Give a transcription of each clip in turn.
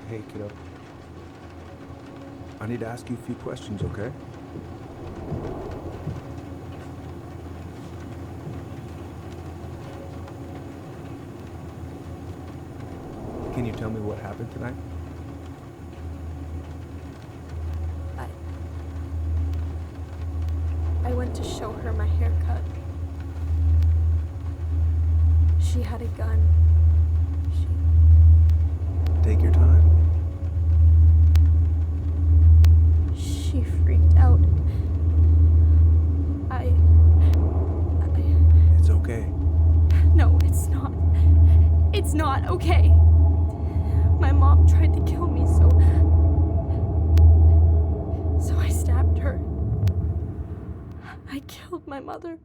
Hey, kiddo. I need to ask you a few questions, okay? Can you tell me what happened tonight? I... I went to show her my haircut. She had a gun. Take your time. She freaked out. It's okay. No, it's not. It's not okay. My mom tried to kill me, so I stabbed her. I killed my mother.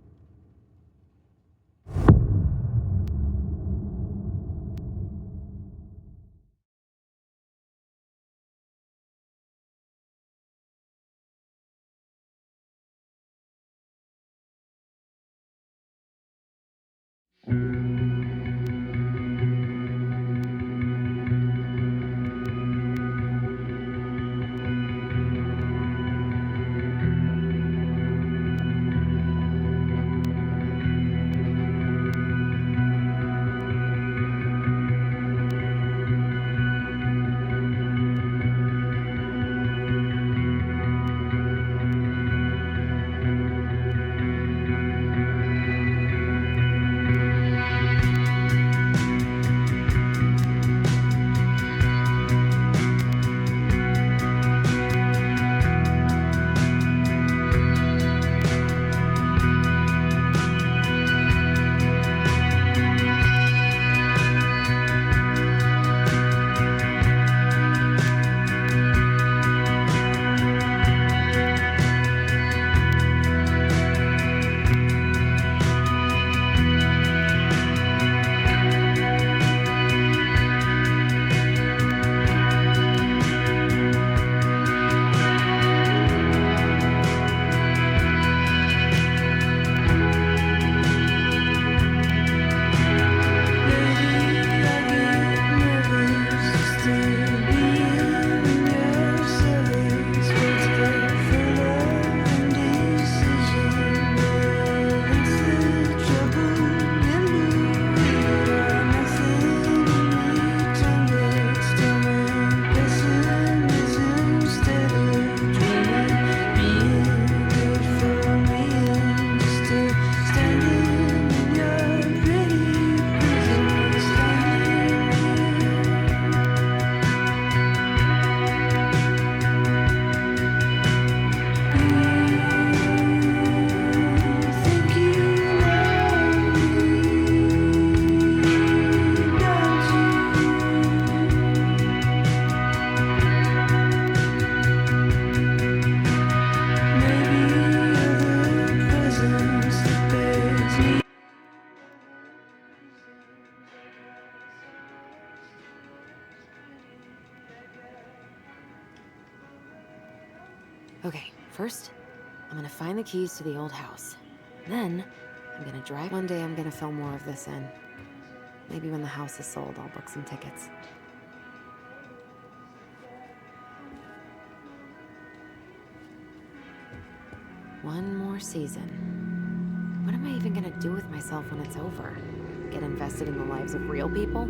Okay, first, I'm gonna find the keys to the old house. Then, I'm gonna drive. One day I'm gonna film more of this in. Maybe when the house is sold, I'll book some tickets. One more season. What am I even gonna do with myself when it's over? Get invested in the lives of real people?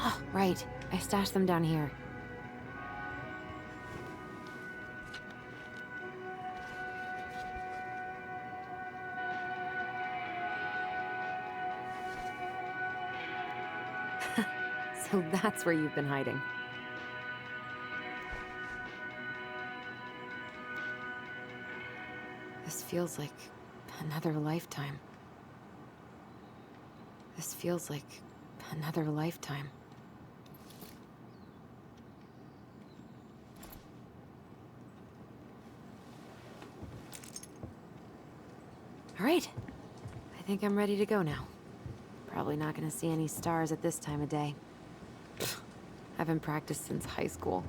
Oh, right. I stashed them down here. So that's where you've been hiding. This feels like another lifetime. This feels like another lifetime. All right. I think I'm ready to go now. Probably not gonna see any stars at this time of day. I haven't practiced since high school.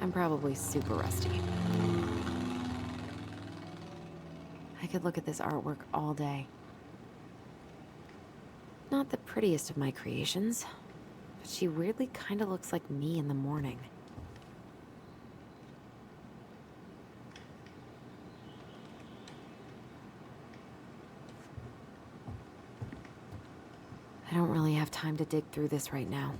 I'm probably super rusty. I could look at this artwork all day. Not the prettiest of my creations, but she weirdly kind of looks like me in the morning. I don't really have time to dig through this right now.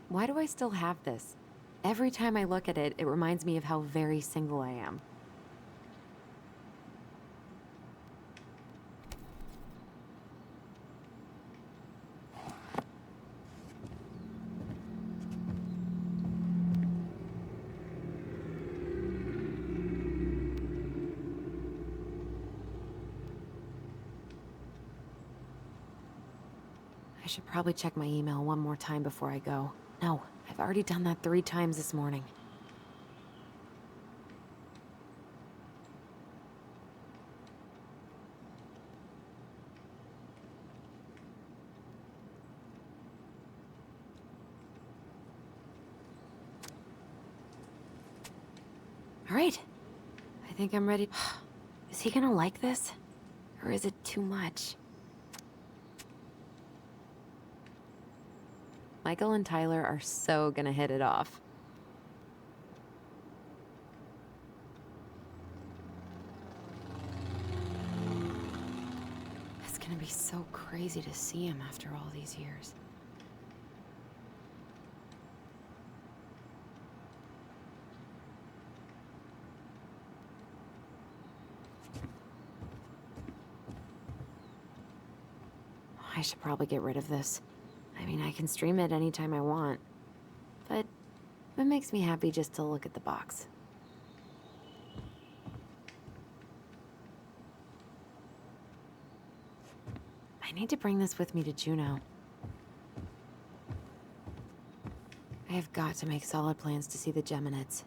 Why do I still have this? Every time I look at it, it reminds me of how very single I am. I should probably check my email one more time before I go. No, I've already done that 3 times this morning. All right. I think I'm ready. Is he gonna like this? Or is it too much? Michael and Tyler are so gonna hit it off. It's gonna be so crazy to see him after all these years. I should probably get rid of this. I mean, I can stream it anytime I want, but it makes me happy just to look at the box. I need to bring this with me to Juneau. I have got to make solid plans to see the Geminids.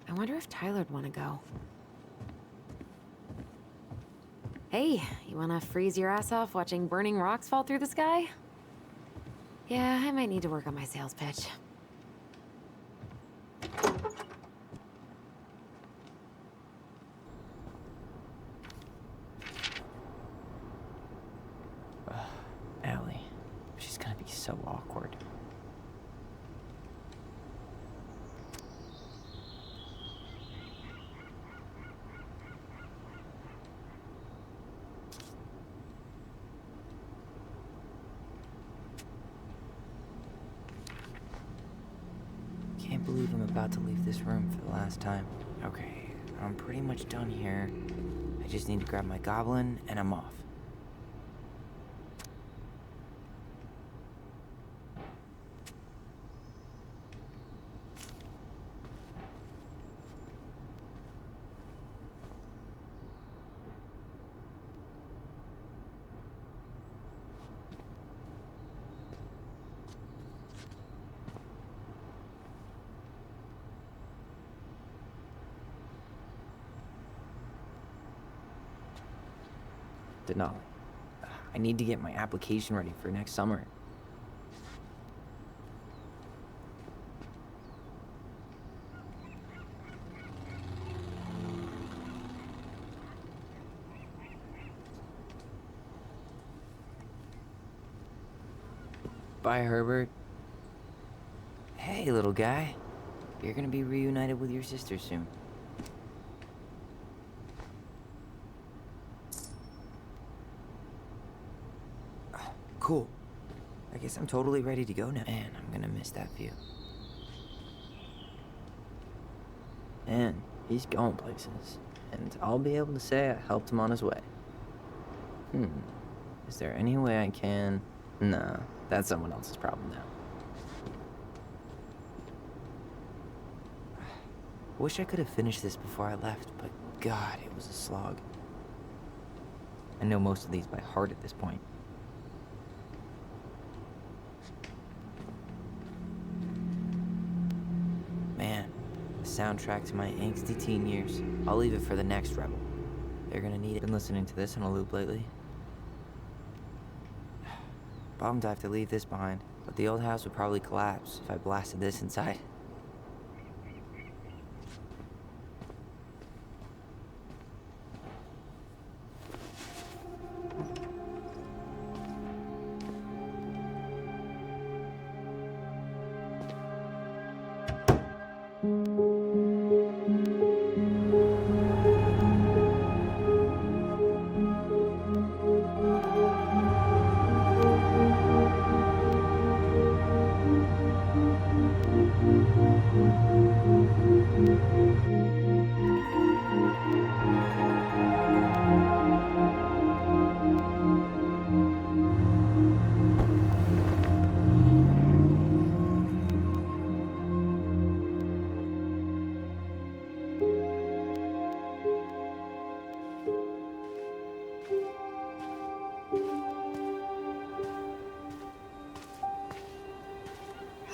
I wonder if Tyler'd want to go. Hey, you wanna freeze your ass off watching burning rocks fall through the sky? Yeah, I might need to work on my sales pitch. Allie. She's gonna be so awkward. Can't believe I'm about to leave this room for the last time. Okay, I'm pretty much done here. I just need to grab my goblin and I'm off. Denali. I need to get my application ready for next summer. Bye, Herbert. Hey, little guy. You're gonna be reunited with your sister soon. Cool. I guess I'm totally ready to go now. Man, I'm gonna miss that view. Man, he's going places. And I'll be able to say I helped him on his way. Is there any way I can... Nah, that's someone else's problem now. Wish I could have finished this before I left, but God, it was a slog. I know most of these by heart at this point. Man, the soundtrack to my angsty teen years. I'll leave it for the next Rebel. They're gonna need it. Been listening to this on a loop lately. bummed I have to leave this behind, but the old house would probably collapse if I blasted this inside.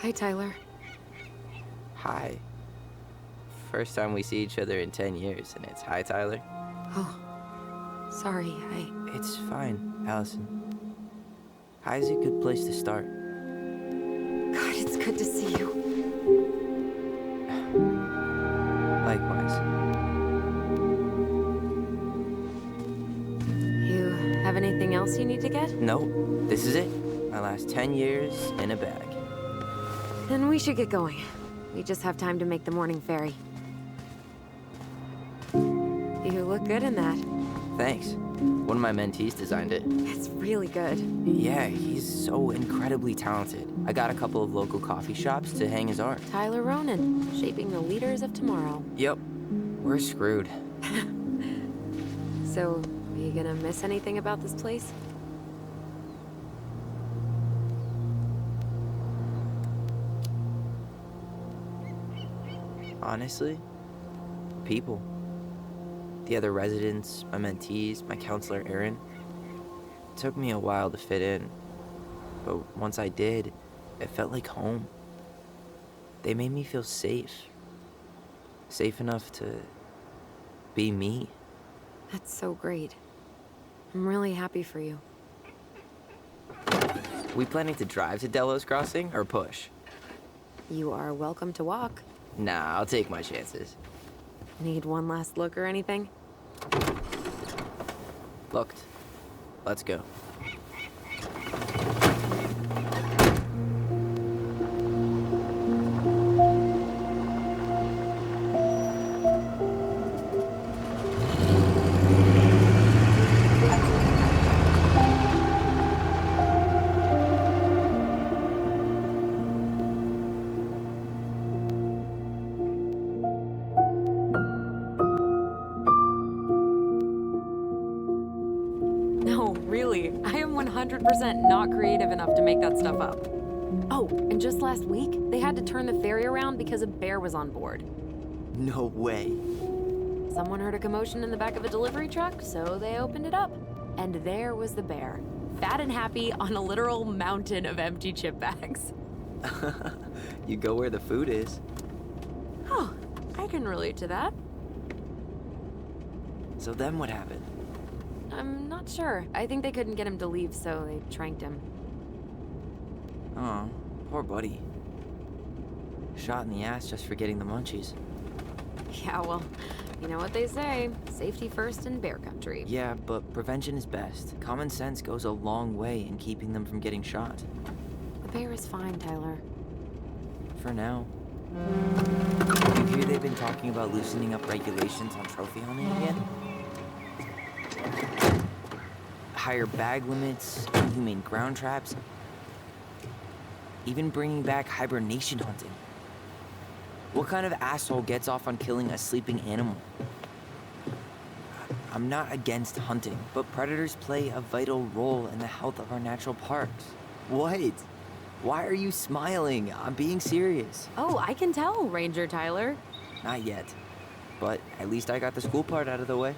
Hi, Tyler. Hi. First time we see each other in 10 years, and it's hi, Tyler. Oh, sorry, It's fine, Allison. Hi's a good place to start. God, it's good to see you. Likewise. You have anything else you need to get? Nope, this is it. My last 10 years in a bag. Then we should get going. We just have time to make the morning ferry. You look good in that. Thanks. One of my mentees designed it. It's really good. Yeah, he's so incredibly talented. I got a couple of local coffee shops to hang his art. Tyler Ronan, shaping the leaders of tomorrow. Yep, we're screwed. So, are you gonna miss anything about this place? Honestly, people. The other residents, my mentees, my counselor, Aaron. It took me a while to fit in, but once I did, it felt like home. They made me feel safe. Safe enough to be me. That's so great. I'm really happy for you. We planning to drive to Delos Crossing or push? You are welcome to walk. Nah, I'll take my chances. Need one last look or anything? Looked. Let's go. No, really. I am 100% not creative enough to make that stuff up. Oh, and just last week, they had to turn the ferry around because a bear was on board. No way. Someone heard a commotion in the back of a delivery truck, so they opened it up. And there was the bear, fat and happy on a literal mountain of empty chip bags. You go where the food is. Oh, I can relate to that. So then what happened? I'm not sure. I think they couldn't get him to leave, so they tranked him. Oh, poor buddy. Shot in the ass just for getting the munchies. Yeah, well, you know what they say. Safety first in bear country. Yeah, but prevention is best. Common sense goes a long way in keeping them from getting shot. The bear is fine, Tyler. For now. You hear they've been talking about loosening up regulations on trophy hunting again? Higher bag limits, inhumane ground traps, even bringing back hibernation hunting. What kind of asshole gets off on killing a sleeping animal? I'm not against hunting, but predators play a vital role in the health of our natural parks. What? Why are you smiling? I'm being serious. Oh, I can tell, Ranger Tyler. Not yet, but at least I got the school part out of the way.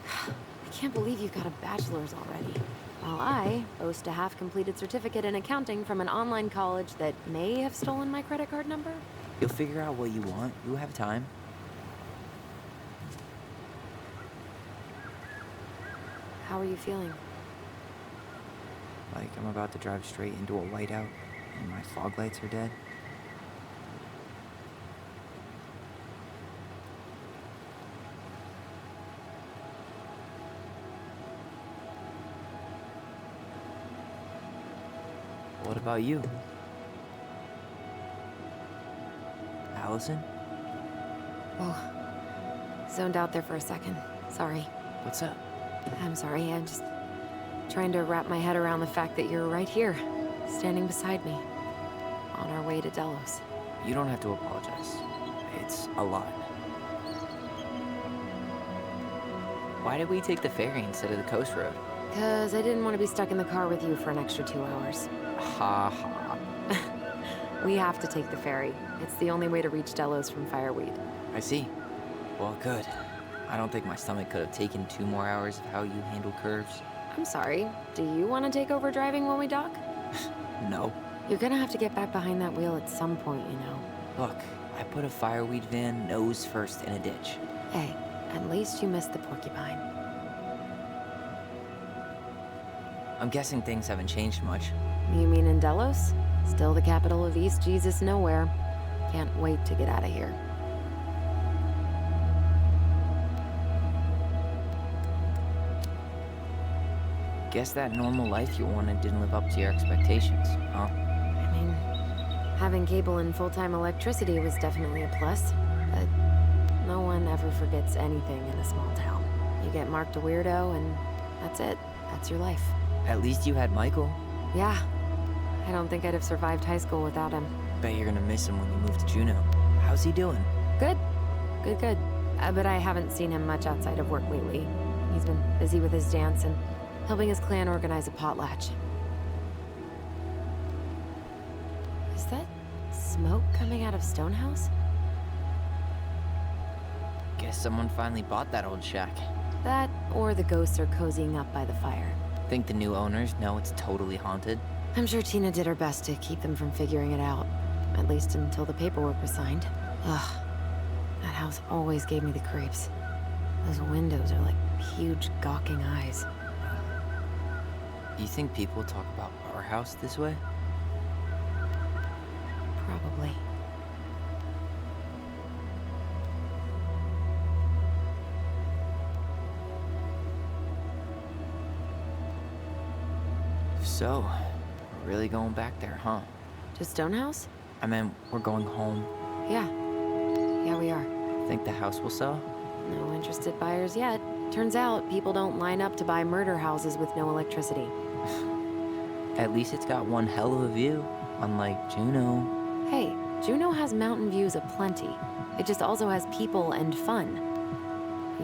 I can't believe you've got a bachelor's already. While I boast a half-completed certificate in accounting from an online college that may have stolen my credit card number. You'll figure out what you want. You have time. How are you feeling? Like I'm about to drive straight into a whiteout and my fog lights are dead. What about you? Allison? Whoa. Zoned out there for a second. Sorry. What's up? I'm sorry, I'm just trying to wrap my head around the fact that you're right here, standing beside me, on our way to Delos. You don't have to apologize. It's a lot. Why did we take the ferry instead of the coast road? 'Cause I didn't want to be stuck in the car with you for an extra 2 hours. Ha ha. We have to take the ferry. It's the only way to reach Delos from Fireweed. I see. Well, good. I don't think my stomach could have taken 2 more hours of how you handle curves. I'm sorry, do you want to take over driving when we dock? No. You're gonna have to get back behind that wheel at some point, you know. Look, I put a fireweed van nose first in a ditch. Hey, at least you missed the porcupine. I'm guessing things haven't changed much. You mean in Delos? Still the capital of East Jesus Nowhere. Can't wait to get out of here. Guess that normal life you wanted didn't live up to your expectations, huh? I mean, having cable and full-time electricity was definitely a plus, but no one ever forgets anything in a small town. You get marked a weirdo and that's it. That's your life. At least you had Michael. Yeah. I don't think I'd have survived high school without him. Bet you're gonna miss him when you move to Juneau. How's he doing? Good. Good. But I haven't seen him much outside of work lately. He's been busy with his dance and helping his clan organize a potlatch. Is that smoke coming out of Stonehouse? Guess someone finally bought that old shack. That, or the ghosts are cozying up by the fire. Think the new owners know it's totally haunted? I'm sure Tina did her best to keep them from figuring it out. At least until the paperwork was signed. Ugh. That house always gave me the creeps. Those windows are like huge gawking eyes. You think people talk about our house this way? Probably. So, we're really going back there, huh? To Stonehouse? I mean, we're going home. Yeah. Yeah, we are. Think the house will sell? No interested buyers yet. Turns out people don't line up to buy murder houses with no electricity. At least it's got one hell of a view, unlike Juneau. Hey, Juneau has mountain views aplenty. It just also has people and fun.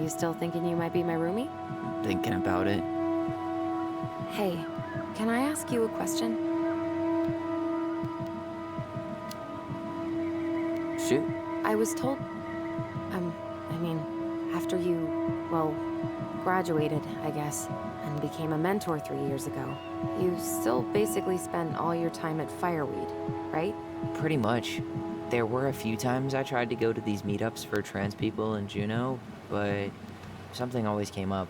You still thinking you might be my roomie? Thinking about it. Hey, can I ask you a question? Shoot. I was told... after you, well, graduated, I guess, and became a mentor 3 years ago, you still basically spent all your time at Fireweed, right? Pretty much. There were a few times I tried to go to these meetups for trans people in Juneau, but something always came up.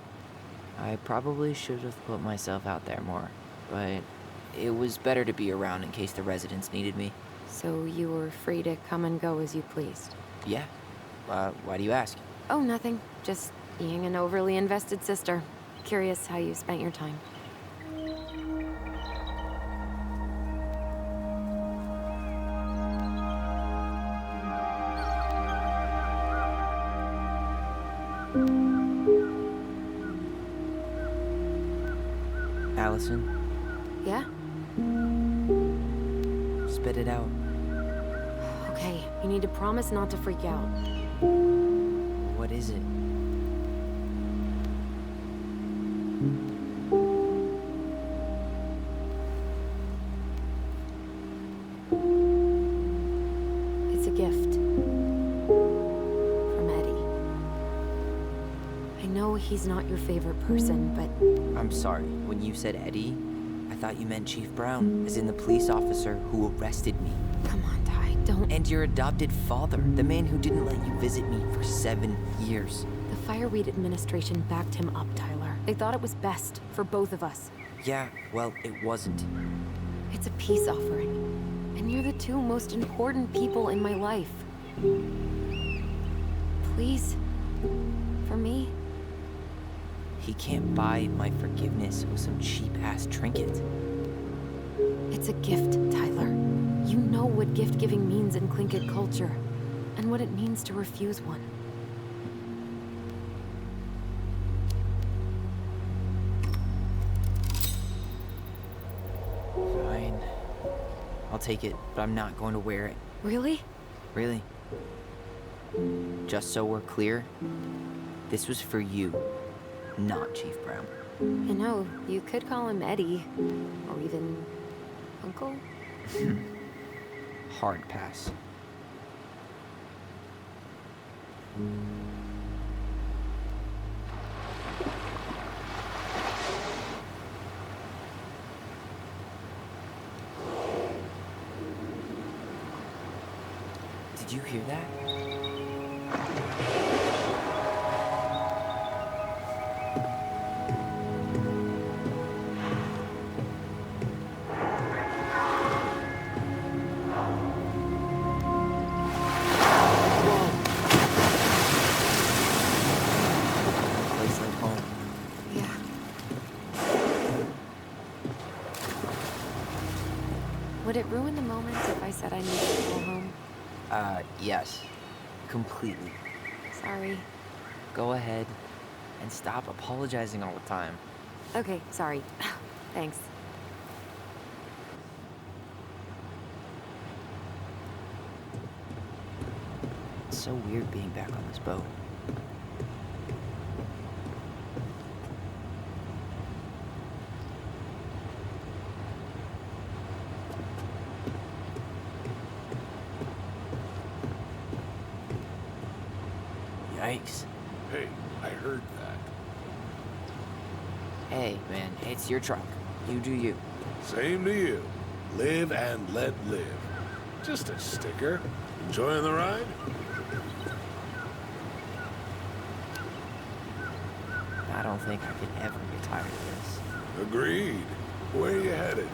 I probably should have put myself out there more, but it was better to be around in case the residents needed me. So you were free to come and go as you pleased? Yeah. Why do you ask? Oh, nothing. Just being an overly invested sister. Curious how you spent your time. Allison, Yeah? spit it out. Okay, you need to promise not to freak out. What is it? It's a gift. From Eddie. I know he's not your favorite person, but I'm sorry. When you said Eddie, I thought you meant Chief Brown, as in the police officer who arrested me. come on, Ty, don't... And your adopted father, the man who didn't let you visit me for 7 years. The Fireweed administration backed him up, Tyler. They thought it was best for both of us. Yeah, well, it wasn't. It's a peace offering. And you're the two most important people in my life. Please? For me? He can't buy my forgiveness with some cheap-ass trinket. It's a gift, Tyler. You know what gift-giving means in Tlingit culture, and what it means to refuse one. Fine. I'll take it, but I'm not going to wear it. Really? Really. Just so we're clear, this was for you, not Chief Brown. You know, you could call him Eddie, or even Uncle? Hard pass. Did you hear that? Place like home. Yeah. Would it ruin the moment if I said I needed to go home? Yes. Completely. Sorry. Go ahead and stop apologizing all the time. Okay, sorry. Thanks. It's so weird being back on this boat. Yikes. Hey, I heard that. Hey, man, it's your truck. You do you. Same to you. Live and let live. Just a sticker. Enjoying the ride? I don't think I could ever get tired of this. Agreed. Where you headed?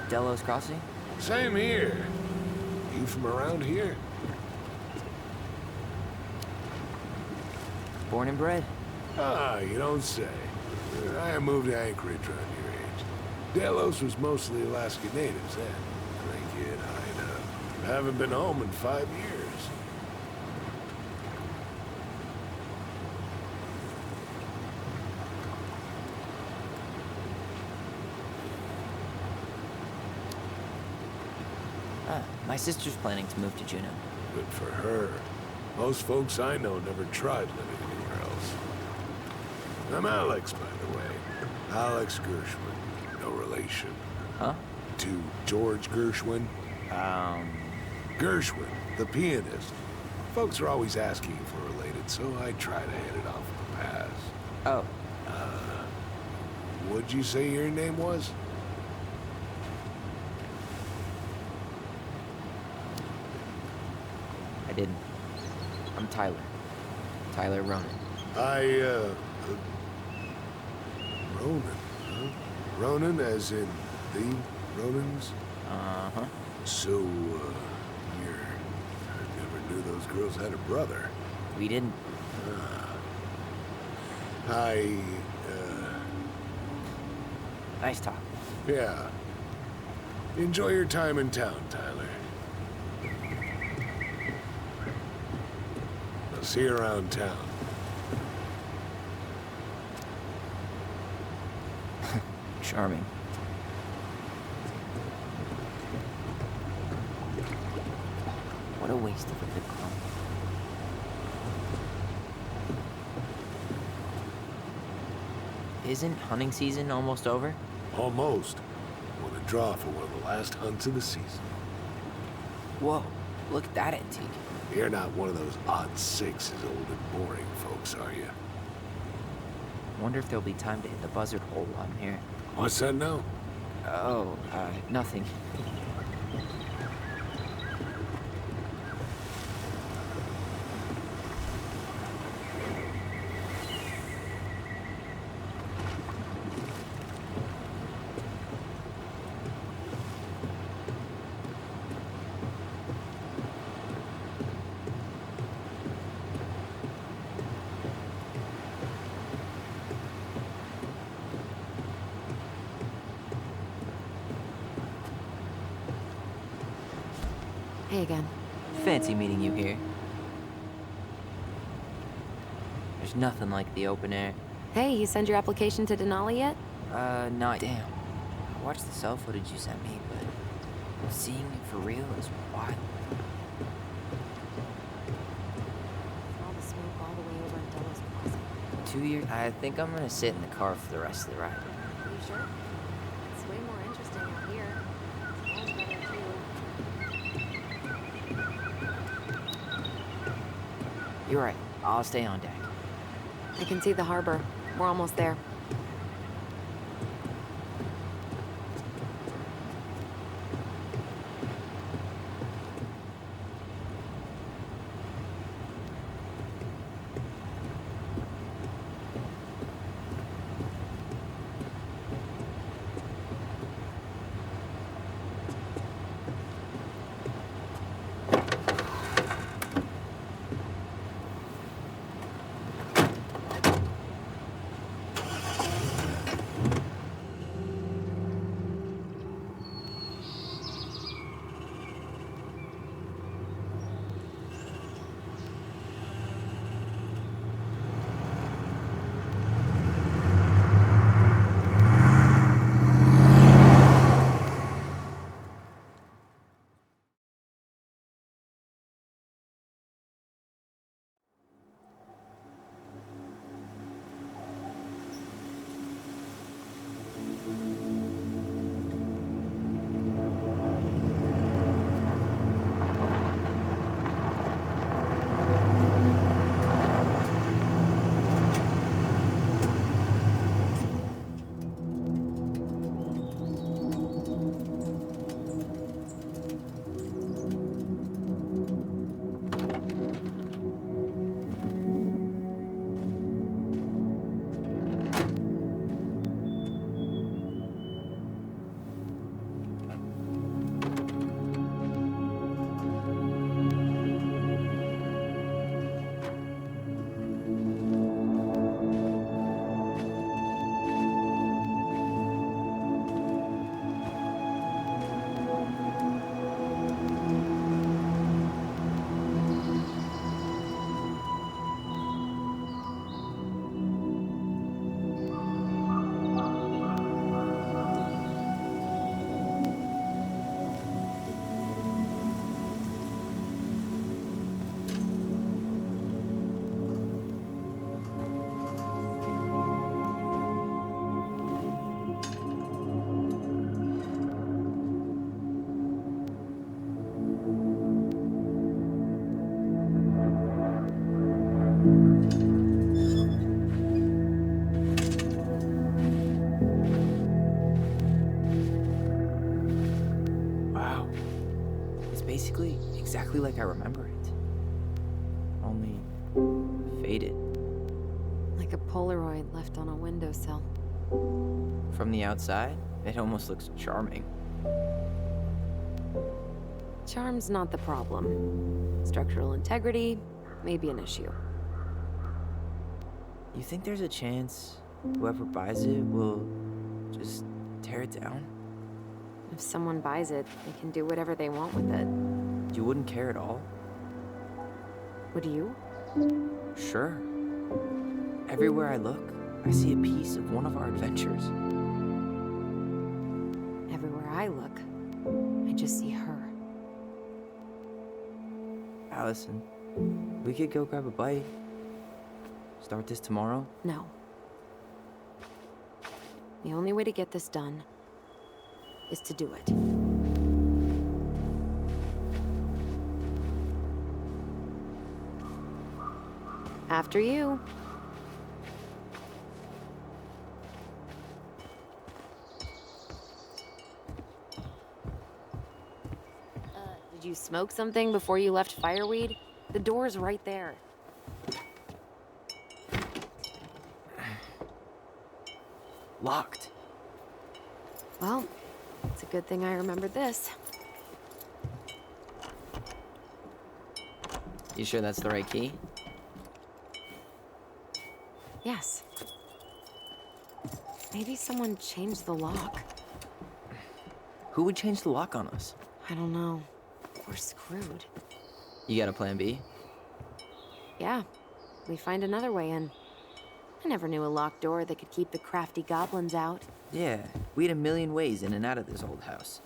Delos Crossing? Same here. You from around here? Born and bred. Ah, you don't say. I moved to Anchorage around your age. Delos was mostly Alaska natives then. Trinket, hideout. Haven't been home in 5 years. My sister's planning to move to Juneau. Good for her. Most folks I know never tried living anywhere else. I'm Alex, by the way. Alex Gershwin. No relation. Huh? To George Gershwin. Gershwin, the pianist. Folks are always asking if we're related, so I try to hit it off with a pass. Oh, What'd you say your name was? I didn't. I'm Tyler. Tyler Ronan. Ronan, huh? Ronan as in the Ronans? Uh-huh. So, I never knew those girls had a brother. We didn't. Nice talk. Yeah. Enjoy your time in town, Tyler. I'll see you around town. Charming. What a waste of a good crumb. Isn't hunting season almost over? Almost. Want to draw for one of the last hunts of the season. Whoa, look at that antique. You're not one of those odd sixes, old and boring folks, are you? Wonder if there'll be time to hit the buzzard hole while I'm here. What's that now? Oh, nothing. okay again. Fancy meeting you here. There's nothing like the open air. Hey, you send your application to Denali yet? Not damn. I watched the cell footage you sent me, but seeing it for real is wild. All the smoke all the way over in Delos Plaza. 2 years. I think I'm gonna sit in the car for the rest of the ride. Are you sure? It's way more interesting out here. Smells better too. You're right. I'll stay on deck. I can see the harbor. We're almost there. Wow. It's basically exactly like I remember it. Only faded. Like a Polaroid left on a windowsill. From the outside, it almost looks charming. Charm's not the problem. Structural integrity may be an issue. You think there's a chance whoever buys it will just tear it down? If someone buys it, they can do whatever they want with it. You wouldn't care at all? Would you? Sure. Everywhere I look, I see a piece of one of our adventures. Everywhere I look, I just see her. Allison, we could go grab a bite. Start this tomorrow? No. The only way to get this done is to do it. After you. Did you smoke something before you left Fireweed? The door's right there. Locked. Well, it's a good thing I remembered this. You sure that's the right key? Yes. Maybe someone changed the lock. Who would change the lock on us? I don't know. We're screwed. You got a plan B? Yeah, we find another way in. I never knew a locked door that could keep the crafty goblins out. Yeah, we had a million ways in and out of this old house.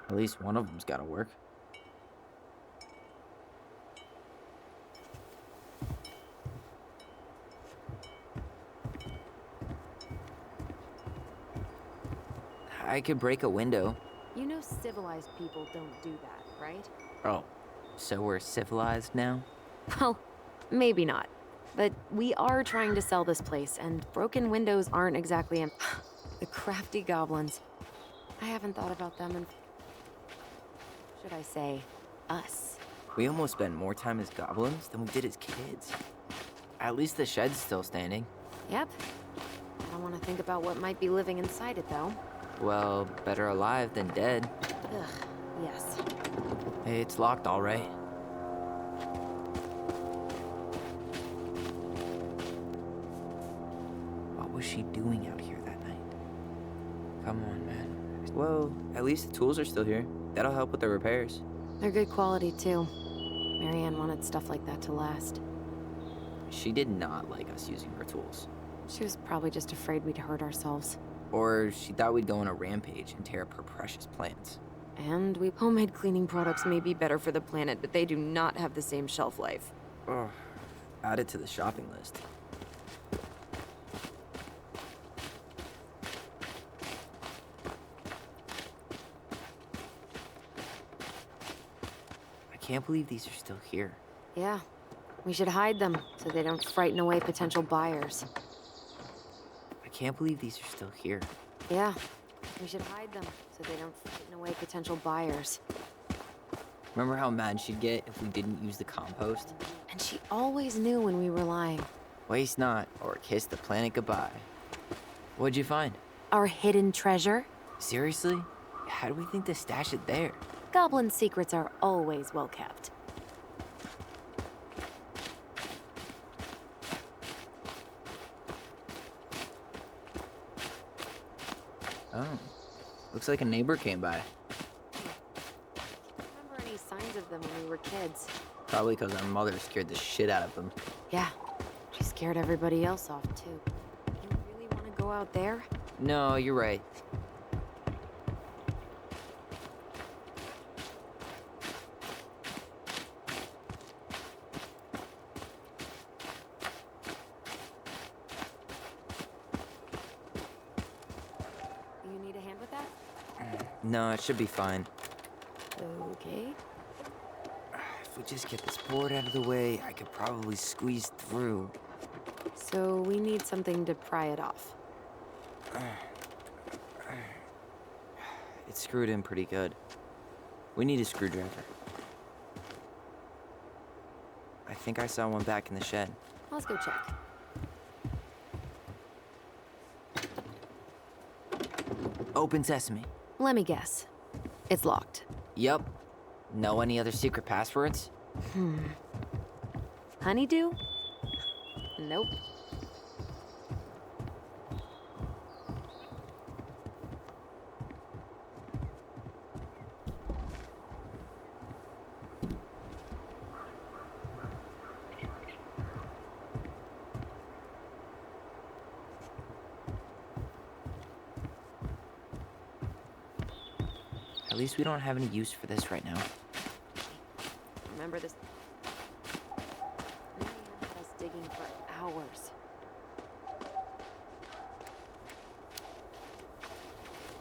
At least one of them's gotta work. I could break a window. You know civilized people don't do that, right? Oh, so we're civilized now? Well, maybe not. But we are trying to sell this place, and broken windows aren't exactly the crafty goblins. I haven't thought about them in... should I say, us. We almost spent more time as goblins than we did as kids. At least the shed's still standing. Yep. I don't want to think about what might be living inside it, though. Well, better alive than dead. Ugh, yes. It's locked, all right. What was she doing out here that night? Come on, man. Well, at least the tools are still here. That'll help with the repairs. They're good quality, too. Marianne wanted stuff like that to last. She did not like us using her tools. She was probably just afraid we'd hurt ourselves. Or she thought we'd go on a rampage and tear up her precious plants. And homemade cleaning products may be better for the planet, but they do not have the same shelf life. Ugh. Add it to the shopping list. I can't believe these are still here. Yeah. We should hide them so they don't frighten away potential buyers. I can't believe these are still here. Yeah. We should hide them so they don't frighten away potential buyers. Remember how mad she'd get if we didn't use the compost? And she always knew when we were lying. Waste not, or kiss the planet goodbye. What'd you find? Our hidden treasure? Seriously? How do we think to stash it there? Goblin secrets are always well kept. Oh. Looks like a neighbor came by. Can't remember any signs of them when we were kids. Probably because our mother scared the shit out of them. Yeah. She scared everybody else off, too. You really want to go out there? No, you're right. You need a hand with that? No, it should be fine. Okay. If we just get this board out of the way, I could probably squeeze through. So we need something to pry it off. It's screwed in pretty good. We need a screwdriver. I think I saw one back in the shed. Let's go check. Open sesame. Let me guess. It's locked. Yup. Know any other secret passwords? Honeydew? Nope. At least we don't have any use for this right now. Remember this? Marianne had us digging for hours.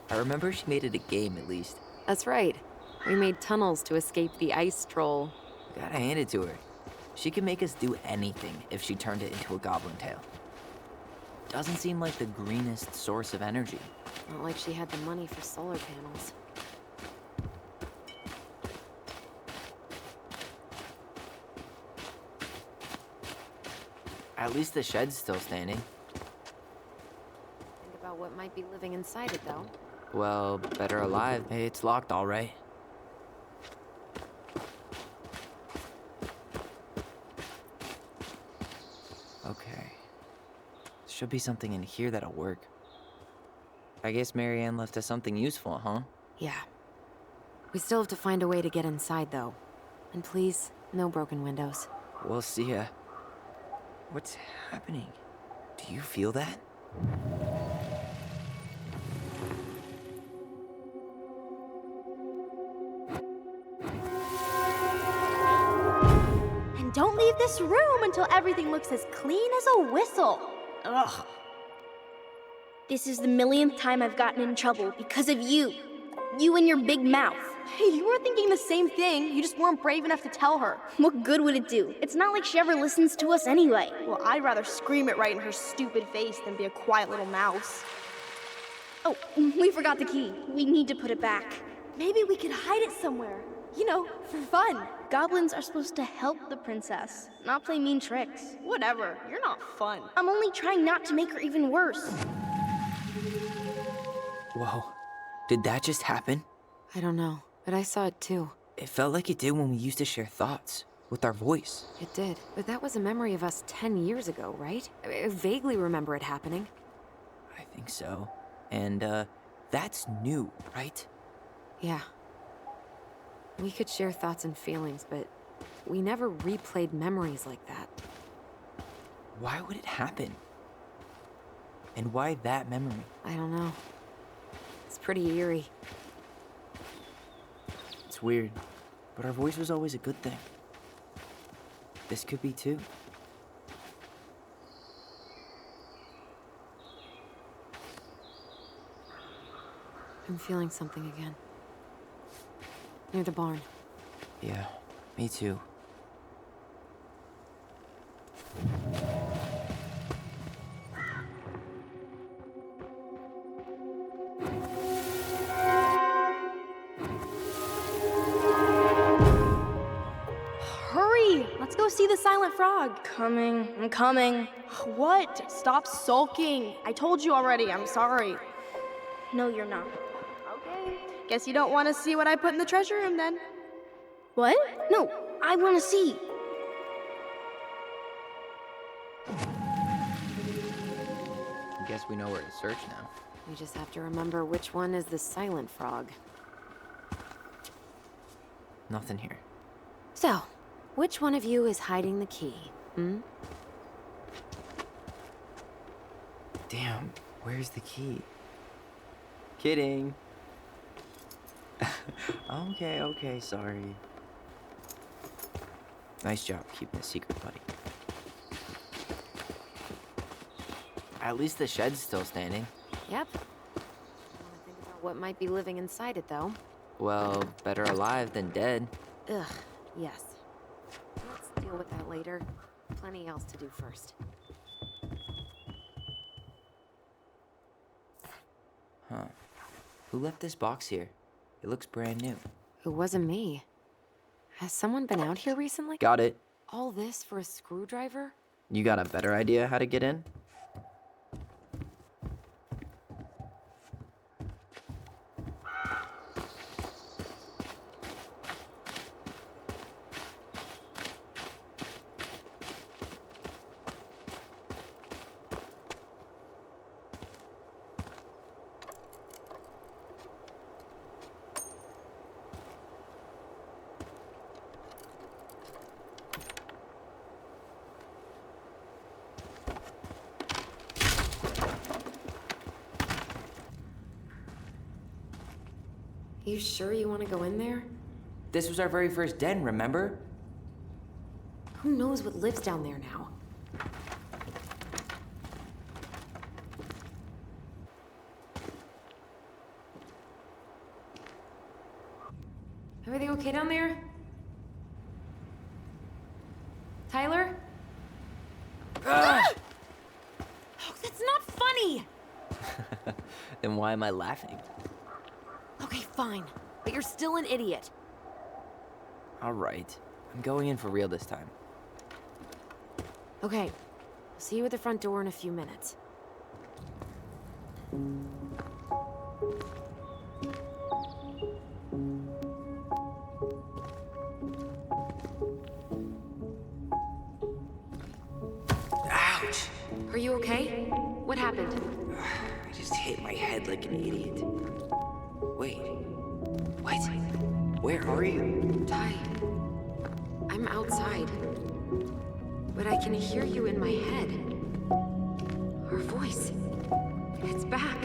I remember she made it a game at least. That's right. We made tunnels to escape the ice troll. Gotta hand it to her. She can make us do anything if she turned it into a goblin tail. Doesn't seem like the greenest source of energy. Not like she had the money for solar panels. At least the shed's still standing. Think about what might be living inside it, though. Well, better alive. It's locked, all right. Okay. Should be something in here that'll work. I guess Marianne left us something useful, huh? Yeah. We still have to find a way to get inside, though. And please, no broken windows. We'll see ya. What's happening? Do you feel that? And don't leave this room until everything looks as clean as a whistle. Ugh. This is the millionth time I've gotten in trouble because of you. You and your big mouth. Hey, you were thinking the same thing. You just weren't brave enough to tell her. What good would it do? It's not like she ever listens to us anyway. Well, I'd rather scream it right in her stupid face than be a quiet little mouse. Oh, we forgot the key. We need to put it back. Maybe we could hide it somewhere. You know, for fun. Goblins are supposed to help the princess, not play mean tricks. Whatever, you're not fun. I'm only trying not to make her even worse. Whoa. Did that just happen? I don't know, but I saw it too. It felt like it did when we used to share thoughts with our voice. It did. But that was a memory of us 10 years ago, right? I vaguely remember it happening. I think so. And, that's new, right? Yeah. We could share thoughts and feelings, but we never replayed memories like that. Why would it happen? And why that memory? I don't know. It's pretty eerie. It's weird, but our voice was always a good thing. This could be too. I'm feeling something again. Near the barn. Yeah, me too. Hurry! Let's go see the silent frog. I'm coming. What? Stop sulking. I told you already, I'm sorry. No, you're not. Okay. Guess you don't want to see what I put in the treasure room then. What? No, I want to see. I guess we know where to search now. We just have to remember which one is the silent frog. Nothing here. So, which one of you is hiding the key? Damn, where's the key? Kidding. Okay, sorry. Nice job keeping a secret, buddy. At least the shed's still standing. Yep. I want to think about what might be living inside it, though. Well, better alive than dead. Ugh, yes. Let's deal with that later. Plenty else to do first. Huh. Who left this box here? It looks brand new. It wasn't me. Has someone been out here recently? Got it. All this for a screwdriver? You got a better idea how to get in? You sure you want to go in there? This was our very first den, remember? Who knows what lives down there now? Everything okay down there? Tyler? Oh, that's not funny! Then why am I laughing? Okay, fine. But you're still an idiot. All right. I'm going in for real this time. Okay. I'll see you at the front door in a few minutes. Ouch! Are you okay? What happened? I just hit my head like an idiot. Wait. What? Where are you? Ty, I'm outside. But I can hear you in my head. Her voice. It's back.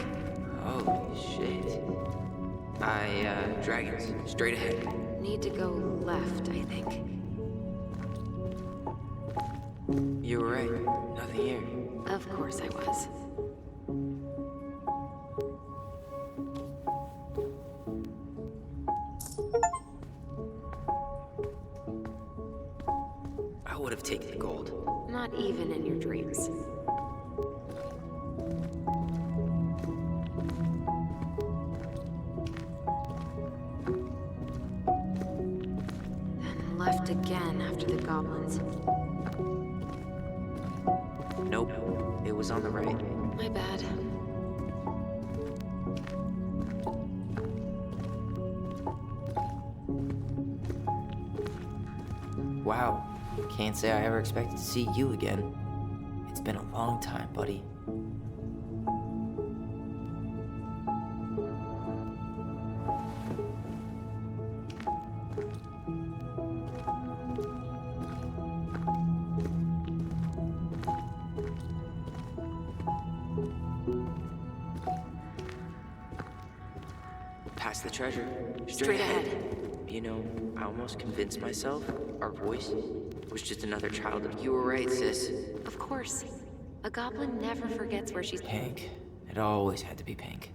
Holy shit. Dragons. Straight ahead. Need to go left, I think. You were right. Nothing here. Of course I was. I would have taken the gold. Not even in your dreams. Then left again after the goblins. Nope. It was on the right. My bad. Wow. Can't say I ever expected to see you again. It's been a long time, buddy. Past the treasure. Straight ahead. You know, I almost convinced myself our voice was just another child of You were right, sis. Of course. A goblin never forgets where she's... Pink. It always had to be pink.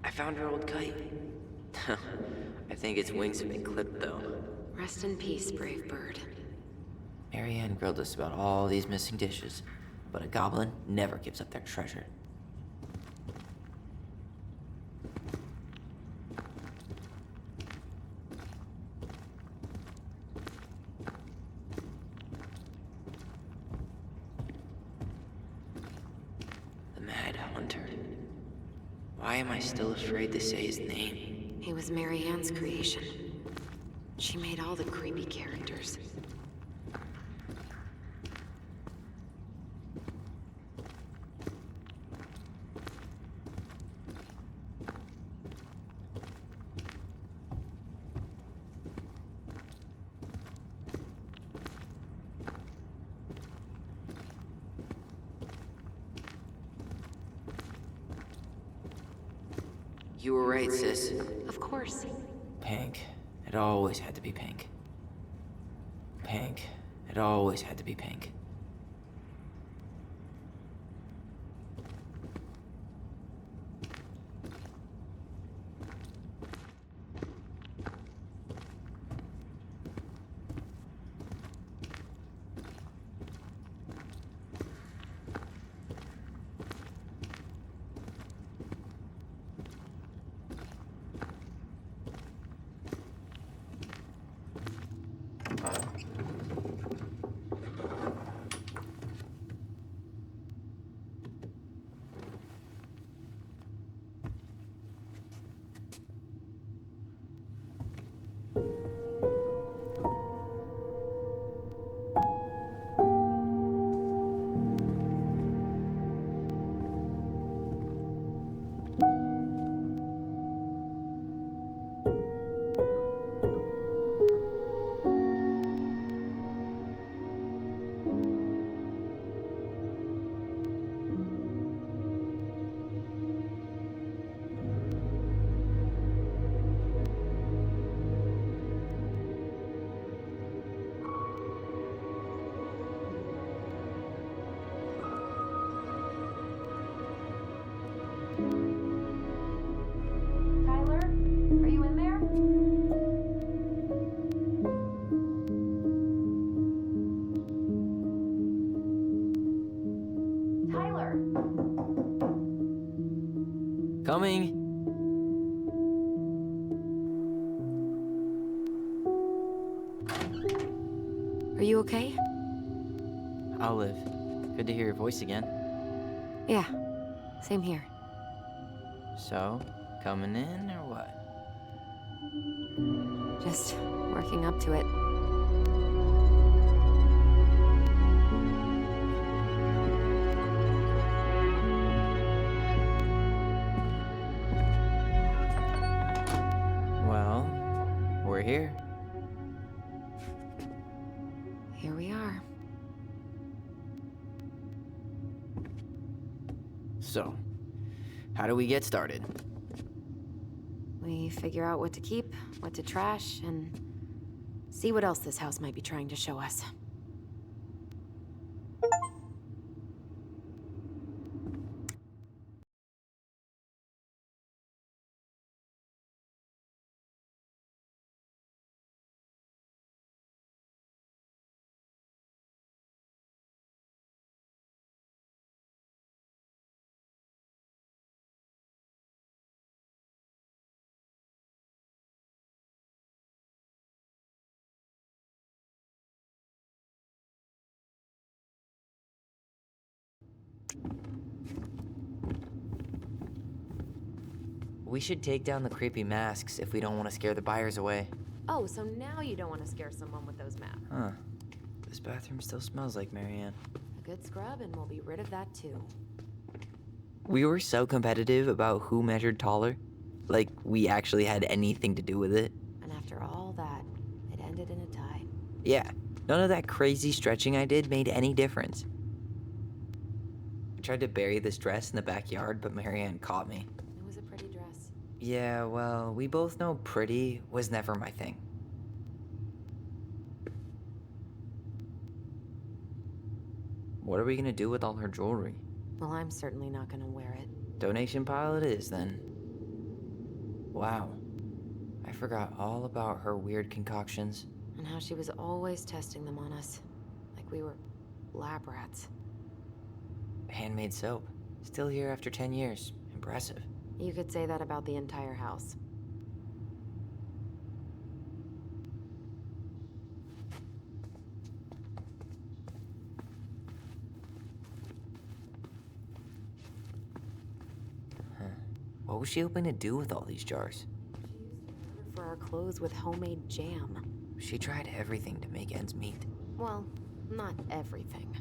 I found her old kite. I think its wings have been clipped, though. Rest in peace, brave bird. Marianne grilled us about all these missing dishes, but a goblin never gives up their treasure. The Mad Hunter. Why am I still afraid to say his name? He was Marianne's creation. She made all the creepy characters. You were right, sis. Of course. Pink. It always had to be pink. Pink. It always had to be pink. Tyler, are you in there? Tyler! Coming! Are you okay? I'll live. Good to hear your voice again. Yeah. Same here. So, coming in or what? Just working up to it. Well, here. Here we are. So, how do we get started? We figure out what to keep, what to trash, and see what else this house might be trying to show us. We should take down the creepy masks if we don't want to scare the buyers away. Oh, so now you don't want to scare someone with those masks. Huh. This bathroom still smells like Marianne. A good scrub and we'll be rid of that too. We were so competitive about who measured taller. Like, we actually had anything to do with it. And after all that, it ended in a tie. Yeah, none of that crazy stretching I did made any difference. I tried to bury this dress in the backyard, but Marianne caught me. It was a pretty dress. Yeah, well, we both know pretty was never my thing. What are we gonna do with all her jewelry? Well, I'm certainly not gonna wear it. Donation pile it is, then. Wow. I forgot all about her weird concoctions. And how she was always testing them on us. Like we were lab rats. Handmade soap. Still here after 10 years. Impressive. You could say that about the entire house. What was she hoping to do with all these jars? For our clothes with homemade jam. She tried everything to make ends meet. Well, not everything.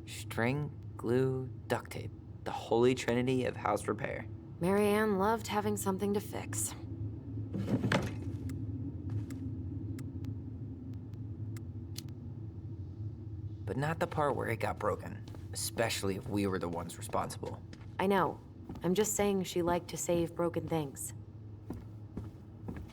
String, glue, duct tape. The holy trinity of house repair. Marianne loved having something to fix. But not the part where it got broken. Especially if we were the ones responsible. I know. I'm just saying she liked to save broken things.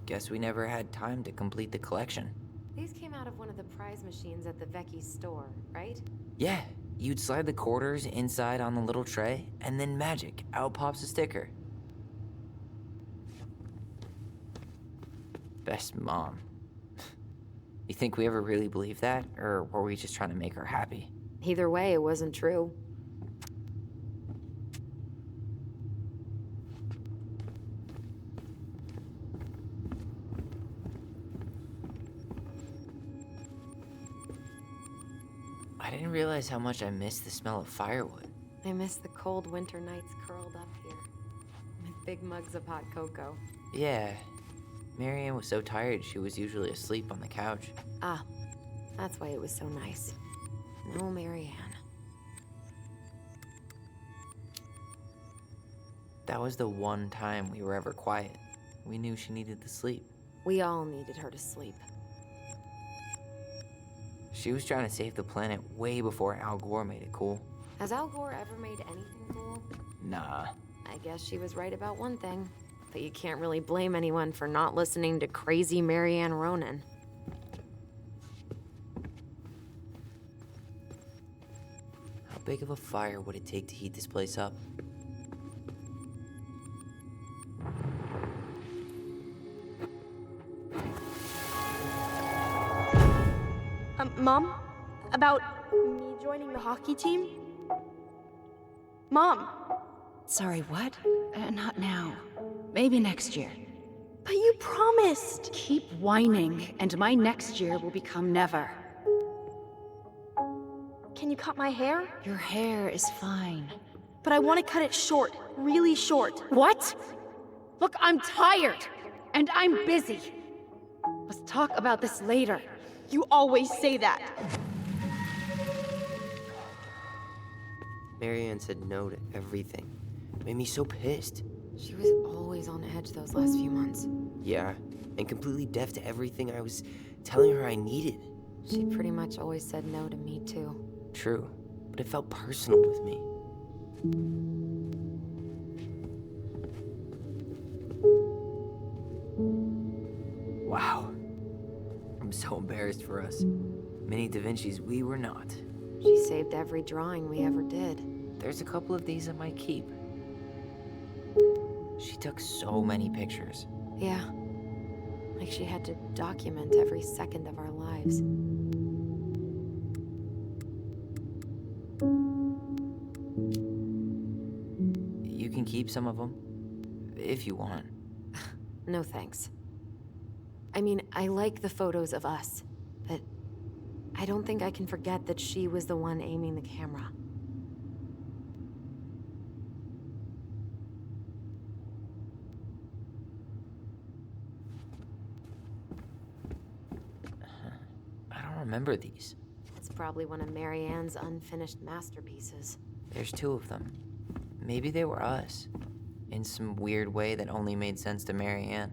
Guess we never had time to complete the collection. These came out of one of the prize machines at the Vecchi's store, right? Yeah, you'd slide the quarters inside on the little tray, and then magic, out pops a sticker. Best mom. You think we ever really believed that, or were we just trying to make her happy? Either way, it wasn't true. I didn't realize how much I missed the smell of firewood. I miss the cold winter nights curled up here. With big mugs of hot cocoa. Yeah, Marianne was so tired she was usually asleep on the couch. Ah, that's why it was so nice. No Marianne. That was the one time we were ever quiet. We knew she needed to sleep. We all needed her to sleep. She was trying to save the planet way before Al Gore made it cool. Has Al Gore ever made anything cool? Nah. I guess she was right about one thing. But you can't really blame anyone for not listening to crazy Marianne Ronan. How big of a fire would it take to heat this place up? Mom? About me joining the hockey team? Mom, Sorry, what? Not now. Maybe next year. but you promised. Keep whining, and my next year will become never. Can you cut my hair? Your hair is fine. But I want to cut it short, really short. What? Look, I'm tired, and I'm busy. Let's talk about this later. You always say that. Marianne said no to everything. Made me so pissed. She was always on edge those last few months. Yeah, and completely deaf to everything I was telling her I needed. She pretty much always said no to me, too. True, but it felt personal with me. Wow. I'm so embarrassed for us. Mini Da Vinci's we were not. She saved every drawing we ever did. There's a couple of these I might keep. She took so many pictures. Yeah. Like she had to document every second of our lives. You can keep some of them, if you want. No thanks. I mean, I like the photos of us, but I don't think I can forget that she was the one aiming the camera. I don't remember these. It's probably one of Mary Ann's unfinished masterpieces. There's 2 of them. Maybe they were us. In some weird way that only made sense to Mary Ann.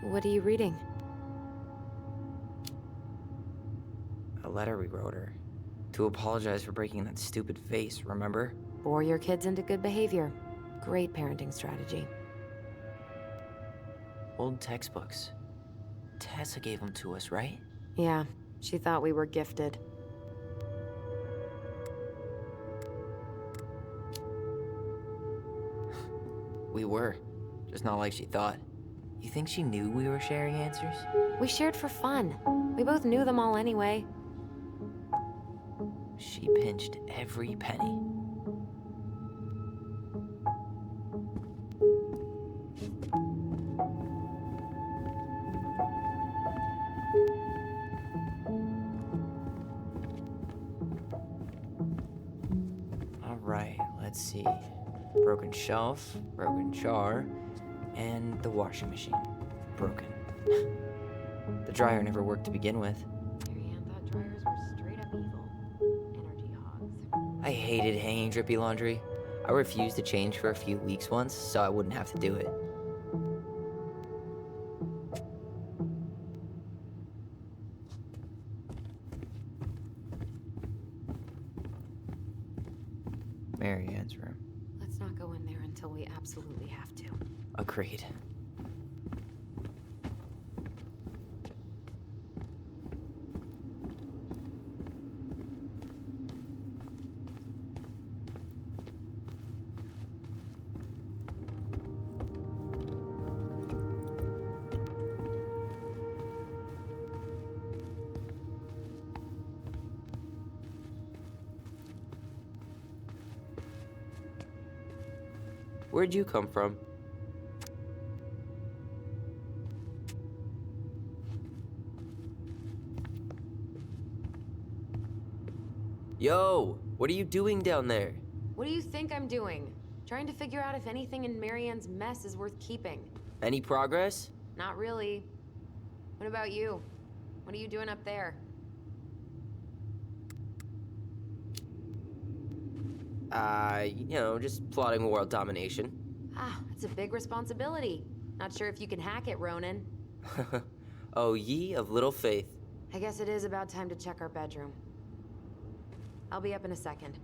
What are you reading? A letter we wrote her. To apologize for breaking that stupid vase, remember? Bore your kids into good behavior. Great parenting strategy. Old textbooks. Tessa gave them to us, right? Yeah, she thought we were gifted. We were. Just not like she thought. You think she knew we were sharing answers? We shared for fun. We both knew them all anyway. She pinched every penny. All right, let's see. Broken shelf, broken jar, and the washing machine. Broken. The dryer never worked to begin with. Mary Ann thought dryers were straight up evil. Energy hogs. I hated hanging drippy laundry. I refused to change for a few weeks once, so I wouldn't have to do it. Mary Ann's room. Let's not go in there until we absolutely have to. Agreed. Where'd you come from? Yo, what are you doing down there? What do you think I'm doing? Trying to figure out if anything in Mary Ann's mess is worth keeping. Any progress? Not really. What about you? What are you doing up there? Just plotting world domination. Ah, it's a big responsibility. Not sure if you can hack it, Ronan. Oh, ye of little faith. I guess it is about time to check our bedroom. I'll be up in a second.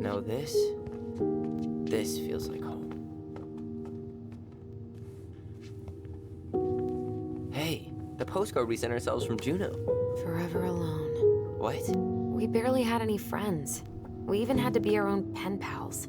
No, this feels like home. Hey, the postcard we sent ourselves from Juneau. Forever alone. What? We barely had any friends. We even had to be our own pen pals.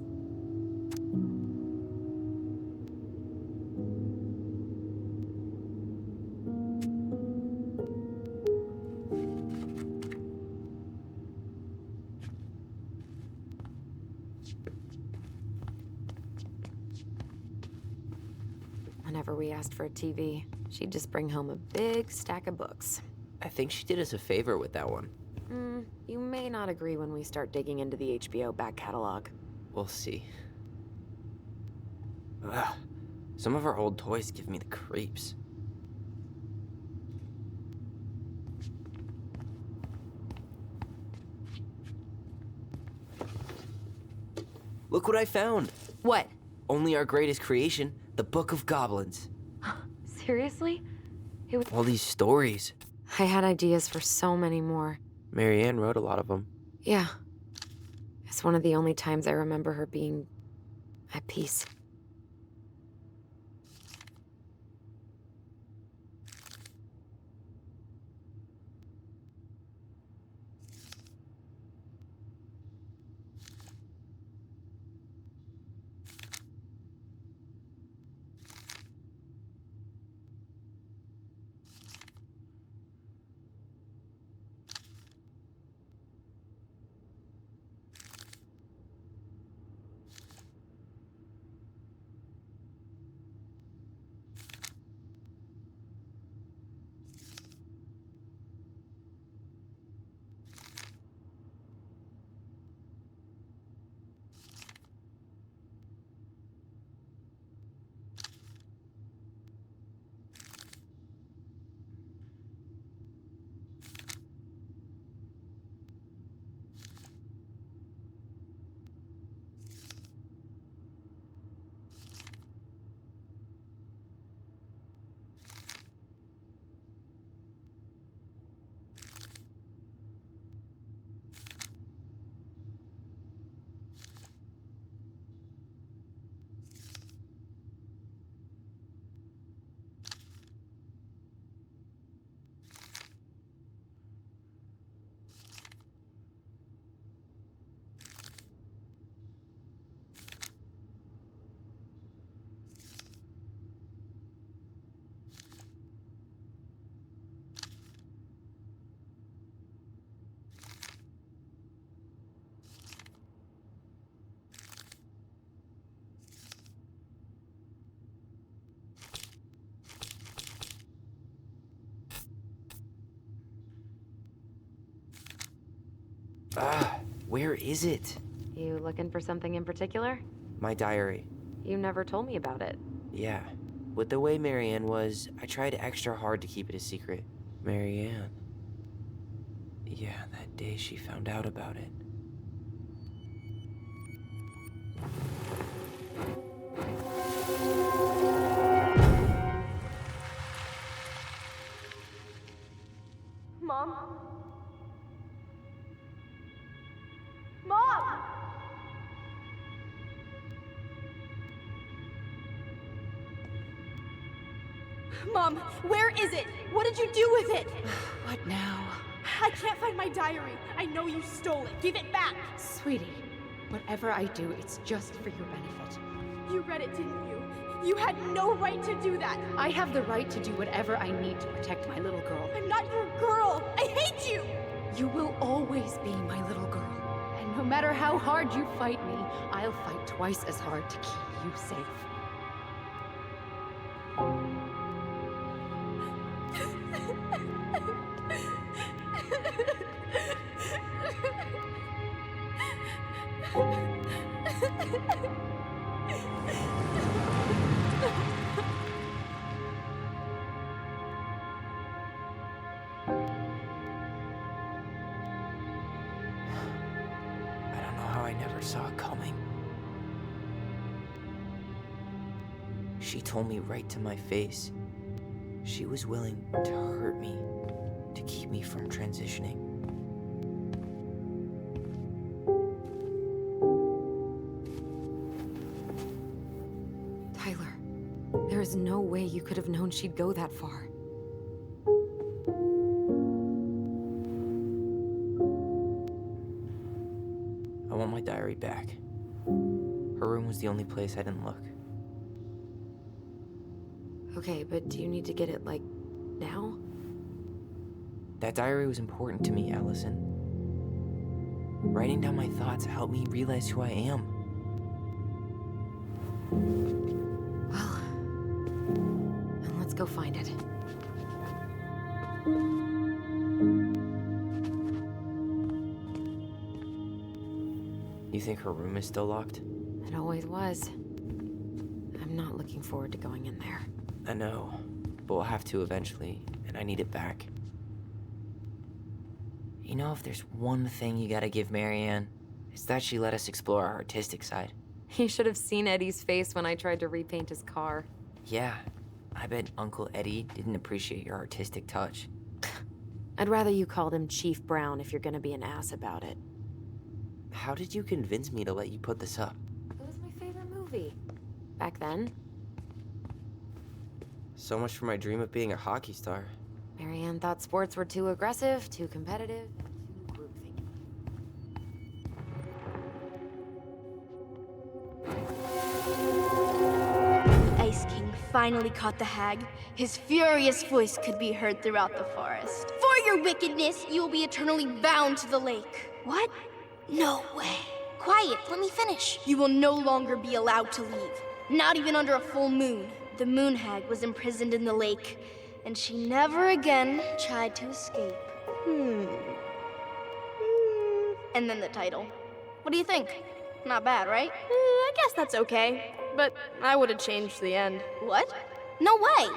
Whenever we asked for a TV, she'd just bring home a big stack of books. I think she did us a favor with that one. You may not agree when we start digging into the HBO back catalog. We'll see. Ugh. Some of our old toys give me the creeps. Look what I found! What? Only our greatest creation, the Book of Goblins. Seriously? All these stories. I had ideas for so many more. Marianne wrote a lot of them. Yeah. It's one of the only times I remember her being at peace. Where is it? You looking for something in particular? My diary. You never told me about it. Yeah. With the way Marianne was, I tried extra hard to keep it a secret. Marianne. Yeah, that day she found out about it. Mom? Mom! Mom, where is it? What did you do with it? What now? I can't find my diary. I know you stole it. Give it back. Sweetie, whatever I do, it's just for your benefit. You read it, didn't you? You had no right to do that. I have the right to do whatever I need to protect my little girl. I'm not your girl. I hate you. You will always be my little girl. And no matter how hard you fight me, I'll fight twice as hard to keep you safe. I don't know how I never saw it coming. She told me right to my face. She was willing to hurt me, to keep me from transitioning. Tyler, there is no way you could have known she'd go that far. I want my diary back. Her room was the only place I didn't look. Okay, but do you need to get it, like, now? That diary was important to me, Allison. Writing down my thoughts helped me realize who I am. Well, then let's go find it. You think her room is still locked? It always was. I'm not looking forward to going in there. I know, but we'll have to eventually, and I need it back. You know, if there's one thing you gotta give Marianne, it's that she let us explore our artistic side. You should have seen Eddie's face when I tried to repaint his car. Yeah, I bet Uncle Eddie didn't appreciate your artistic touch. I'd rather you called him Chief Brown if you're gonna be an ass about it. How did you convince me to let you put this up? It was my favorite movie. Back then, So much for my dream of being a hockey star. Marianne thought sports were too aggressive, too competitive, too groupthink. The Ice King finally caught the hag. His furious voice could be heard throughout the forest. For your wickedness, you will be eternally bound to the lake. What? No way. Quiet, let me finish. You will no longer be allowed to leave. Not even under a full moon. The moon hag was imprisoned in the lake, and she never again tried to escape. And then the title. What do you think? Not bad, right? I guess that's okay, but I would have changed the end. What? No way!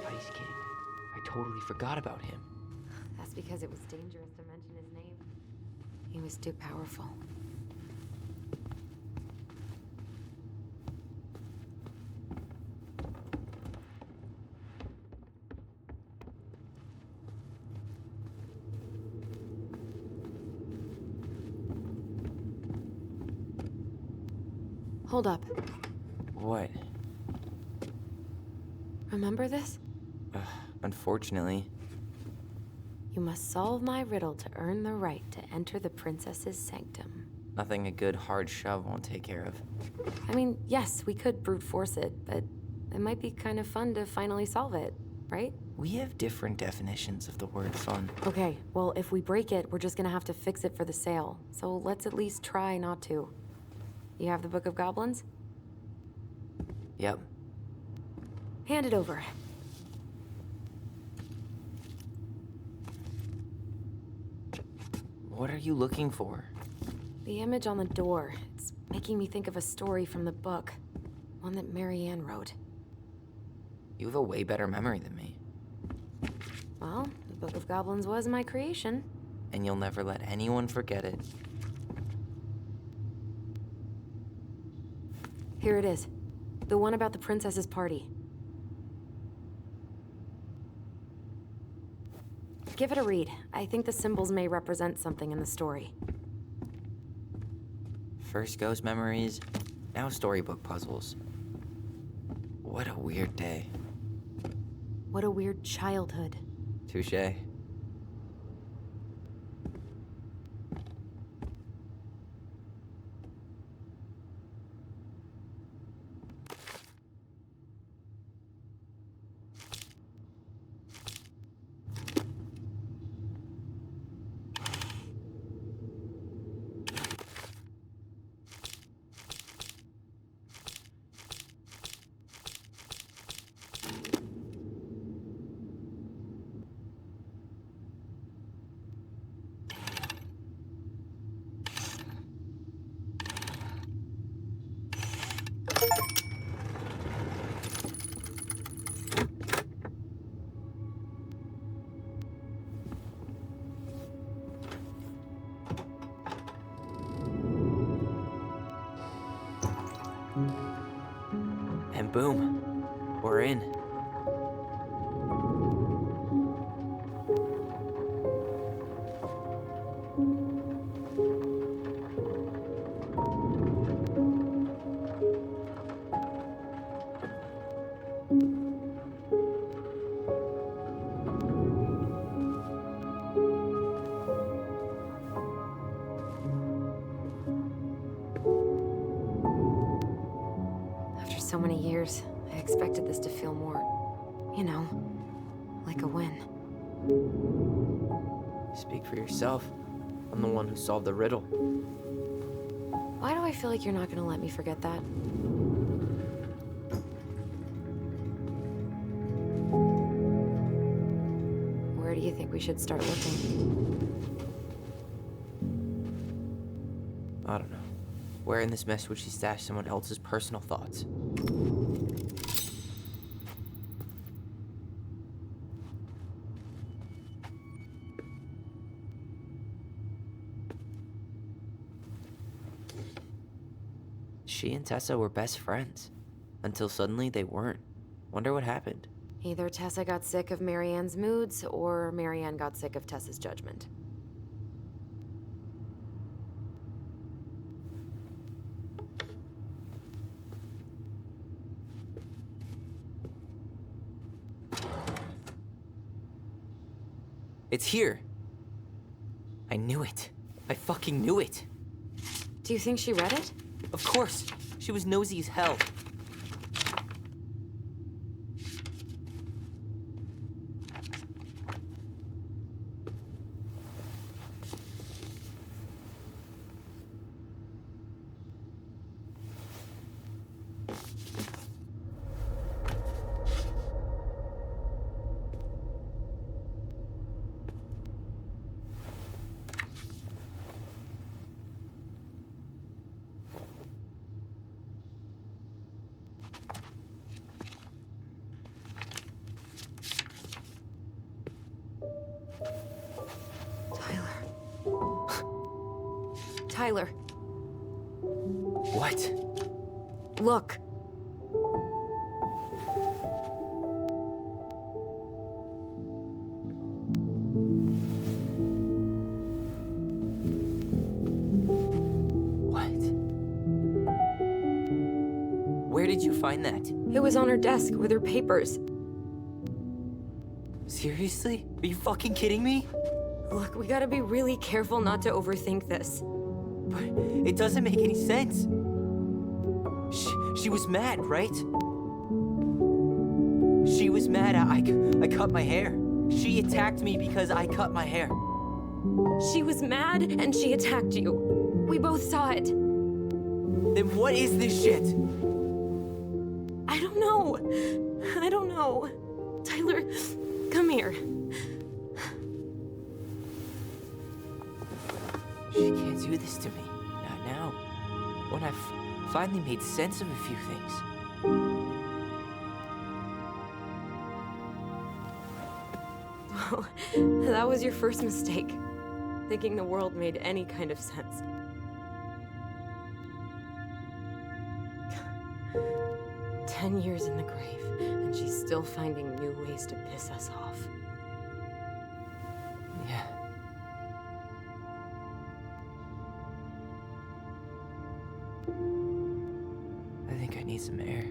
Ice King. I totally forgot about him. That's because it was dangerous to mention his name. He was too powerful. Hold up. What? Remember this? Unfortunately. You must solve my riddle to earn the right to enter the princess's sanctum. Nothing a good hard shove won't take care of. I mean, yes, we could brute force it, but it might be kind of fun to finally solve it, right? We have different definitions of the word fun. Okay, well, if we break it, we're just gonna have to fix it for the sale. So let's at least try not to. You have the Book of Goblins? Yep. Hand it over. What are you looking for? The image on the door. It's making me think of a story from the book. One that Marianne wrote. You have a way better memory than me. Well, the Book of Goblins was my creation. And you'll never let anyone forget it. Here it is. The one about the princess's party. Give it a read. I think the symbols may represent something in the story. First ghost memories, now storybook puzzles. What a weird day. What a weird childhood. Touché. And boom, we're in. so many years, I expected this to feel more, you know, like a win. Speak for yourself. I'm the one who solved the riddle. Why do I feel like you're not gonna let me forget that? Where do you think we should start looking? I don't know. Where in this mess would she stash someone else's personal thoughts? She and Tessa were best friends. Until suddenly they weren't. Wonder what happened. Either Tessa got sick of Marianne's moods, or Marianne got sick of Tessa's judgment. It's here. I knew it. I fucking knew it. Do you think she read it? Of course. She was nosy as hell. Tyler. What? Look. What? Where did you find that? It was on her desk with her papers. Seriously? Are you fucking kidding me? Look, we gotta be really careful not to overthink this. But it doesn't make any sense. She was mad, right? She was mad I cut my hair. She attacked me because I cut my hair. She was mad and she attacked you. We both saw it. Then what is this shit? I don't know. I don't know. Tyler, come here. She can't do this to me. Not now. When I've finally made sense of a few things. Well, that was your first mistake. Thinking the world made any kind of sense. 10 years in the grave, and she's still finding new ways to piss us off. Yeah. I think I need some air.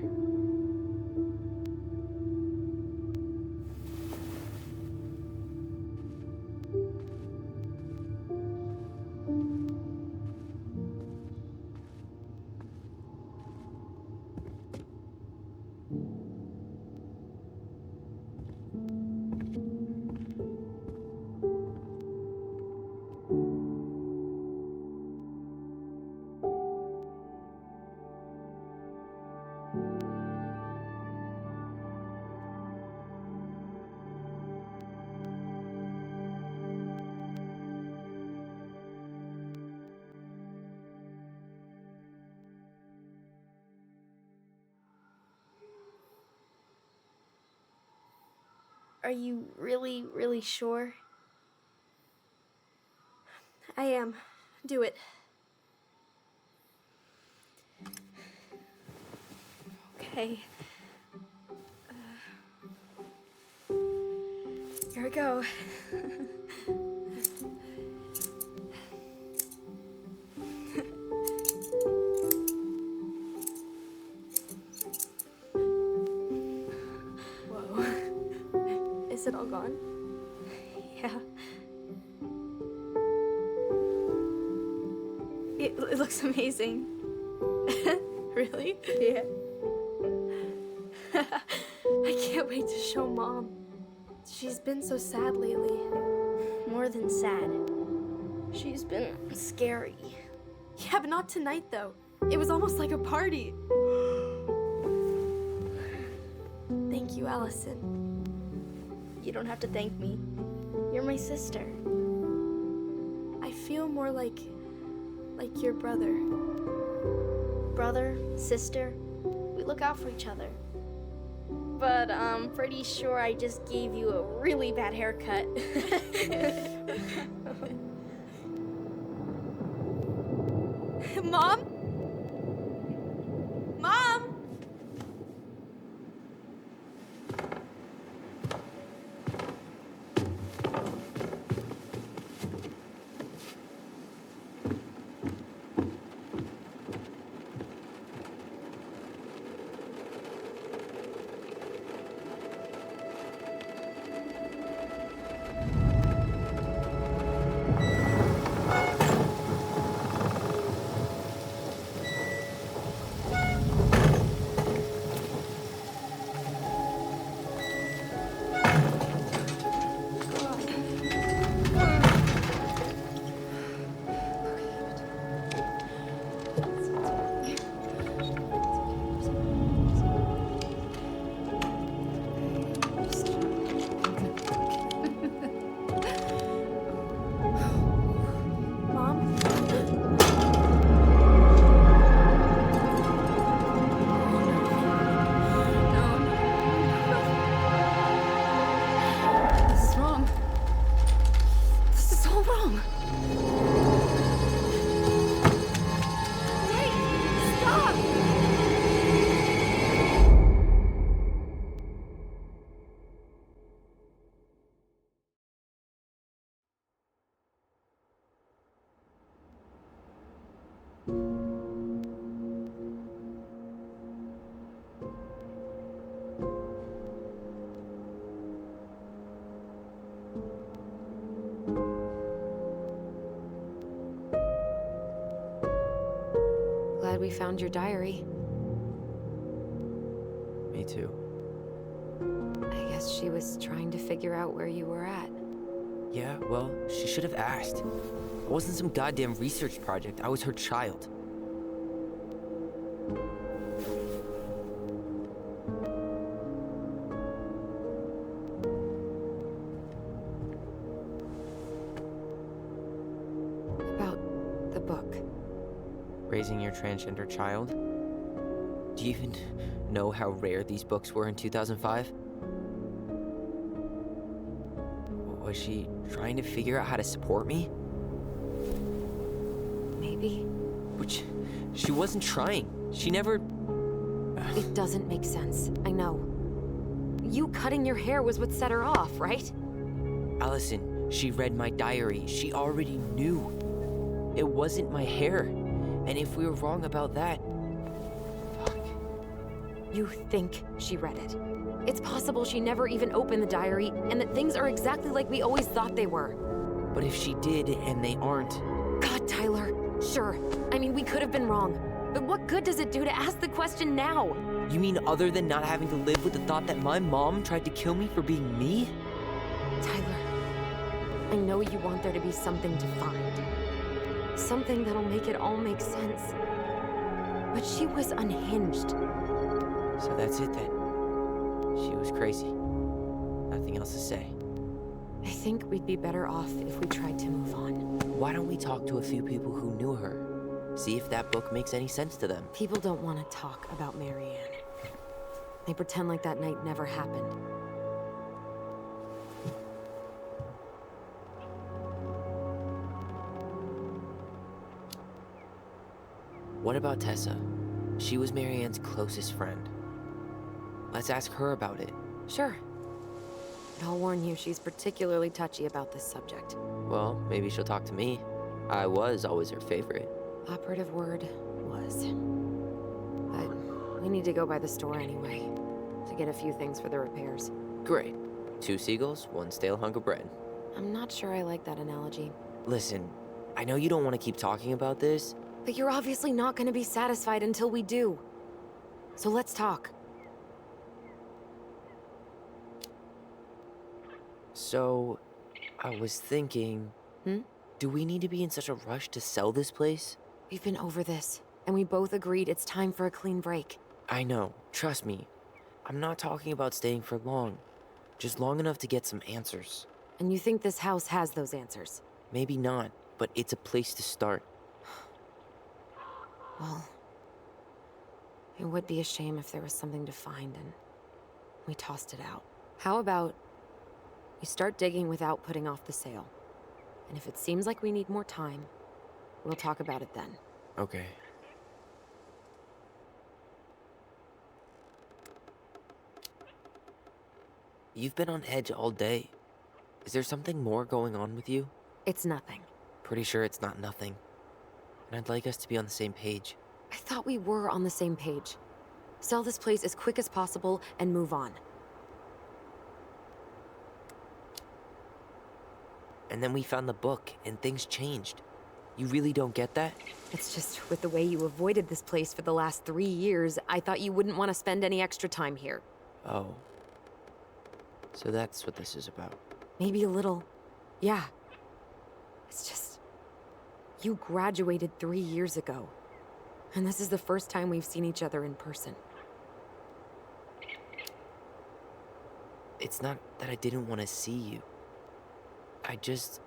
Are you really, really sure? I am. Do it. Okay. Here we go. Whoa. Is it all gone? Yeah. It looks amazing. Really? Yeah. I can't wait to show Mom. She's been so sad lately. More than sad. She's been scary. Yeah, but not tonight, though. It was almost like a party. Thank you, Allison. You don't have to thank me. You're my sister. I feel more like your brother. Brother, sister, we look out for each other. But I'm pretty sure I just gave you a really bad haircut. Mom? Mom? Mom? This is wrong. This is all wrong. Wait! Stop! Glad we found your diary. Me too. I guess she was trying to figure out where you were at. Yeah, well, she should have asked. It wasn't some goddamn research project. I was her child. About the book. Raising your transgender child? Do you even know how rare these books were in 2005? Was she trying to figure out how to support me? Maybe. Which, she wasn't trying. She never... It doesn't make sense. I know. You cutting your hair was what set her off, right? Allison, she read my diary. She already knew. It wasn't my hair. And if we were wrong about that... Fuck. You think she read it. It's possible she never even opened the diary, and that things are exactly like we always thought they were. But if she did, and they aren't... God, Tyler. Sure. I mean, we could have been wrong. But what good does it do to ask the question now? You mean other than not having to live with the thought that my mom tried to kill me for being me? Tyler, I know you want there to be something to find. Something that'll make it all make sense. But she was unhinged. So that's it then. She was crazy. Nothing else to say. I think we'd be better off if we tried to move on. Why don't we talk to a few people who knew her? See if that book makes any sense to them. People don't want to talk about Marianne. They pretend like that night never happened. What about Tessa? She was Marianne's closest friend. Let's ask her about it. Sure. But I'll warn you, she's particularly touchy about this subject. Well, maybe she'll talk to me. I was always her favorite. Operative word was. But we need to go by the store anyway, to get a few things for the repairs. Great. 2 seagulls, 1 stale hunk of bread. I'm not sure I like that analogy. Listen, I know you don't want to keep talking about this. But you're obviously not going to be satisfied until we do. So let's talk. So, I was thinking... Do we need to be in such a rush to sell this place? We've been over this, and we both agreed it's time for a clean break. I know, trust me. I'm not talking about staying for long. Just long enough to get some answers. And you think this house has those answers? Maybe not, but it's a place to start. Well, it would be a shame if there was something to find and we tossed it out. How about we start digging without putting off the sale? And if it seems like we need more time, we'll talk about it then. Okay. You've been on edge all day. Is there something more going on with you? It's nothing. Pretty sure it's not nothing. And I'd like us to be on the same page. I thought we were on the same page. Sell this place as quick as possible and move on. And then we found the book, and things changed. You really don't get that? It's just with the way you avoided this place for the last 3 years, I thought you wouldn't want to spend any extra time here. Oh. So that's what this is about. Maybe a little. Yeah. It's just... You graduated 3 years ago. And this is the first time we've seen each other in person. It's not that I didn't want to see you. I just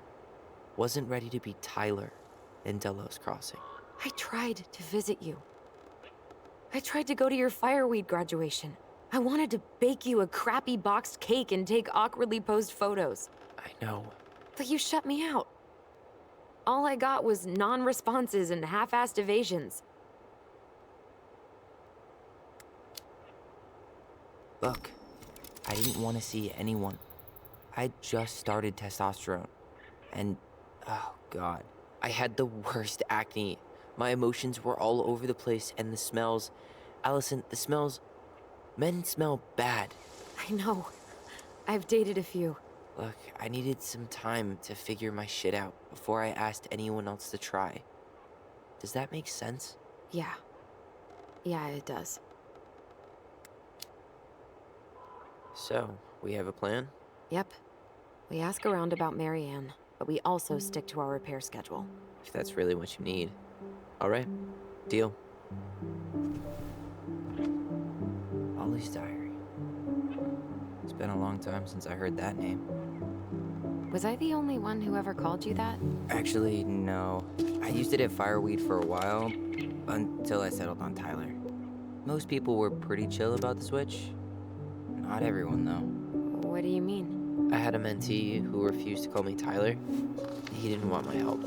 wasn't ready to be Tyler in Delos Crossing. I tried to visit you. I tried to go to your fireweed graduation. I wanted to bake you a crappy boxed cake and take awkwardly posed photos. I know. But you shut me out. All I got was non-responses and half-assed evasions. Look, I didn't want to see anyone. I just started testosterone. And, oh God, I had the worst acne. My emotions were all over the place, and the smells... Allison, the smells... Men smell bad. I know. I've dated a few. Look, I needed some time to figure my shit out before I asked anyone else to try. Does that make sense? Yeah. Yeah, it does. So, we have a plan? Yep. We ask around about Marianne, but we also stick to our repair schedule. If that's really what you need. All right, deal. Ollie's Diary. It's been a long time since I heard that name. Was I the only one who ever called you that? Actually, no. I used it at Fireweed for a while, until I settled on Tyler. Most people were pretty chill about the switch. Not everyone, though. What do you mean? I had a mentee who refused to call me Tyler. He didn't want my help.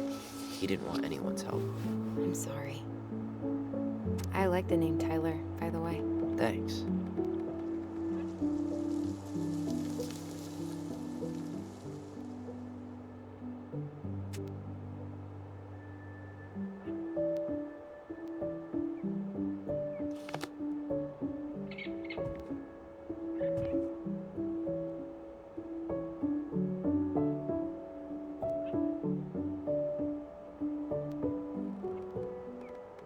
He didn't want anyone's help. I'm sorry. I like the name Tyler, by the way. Thanks.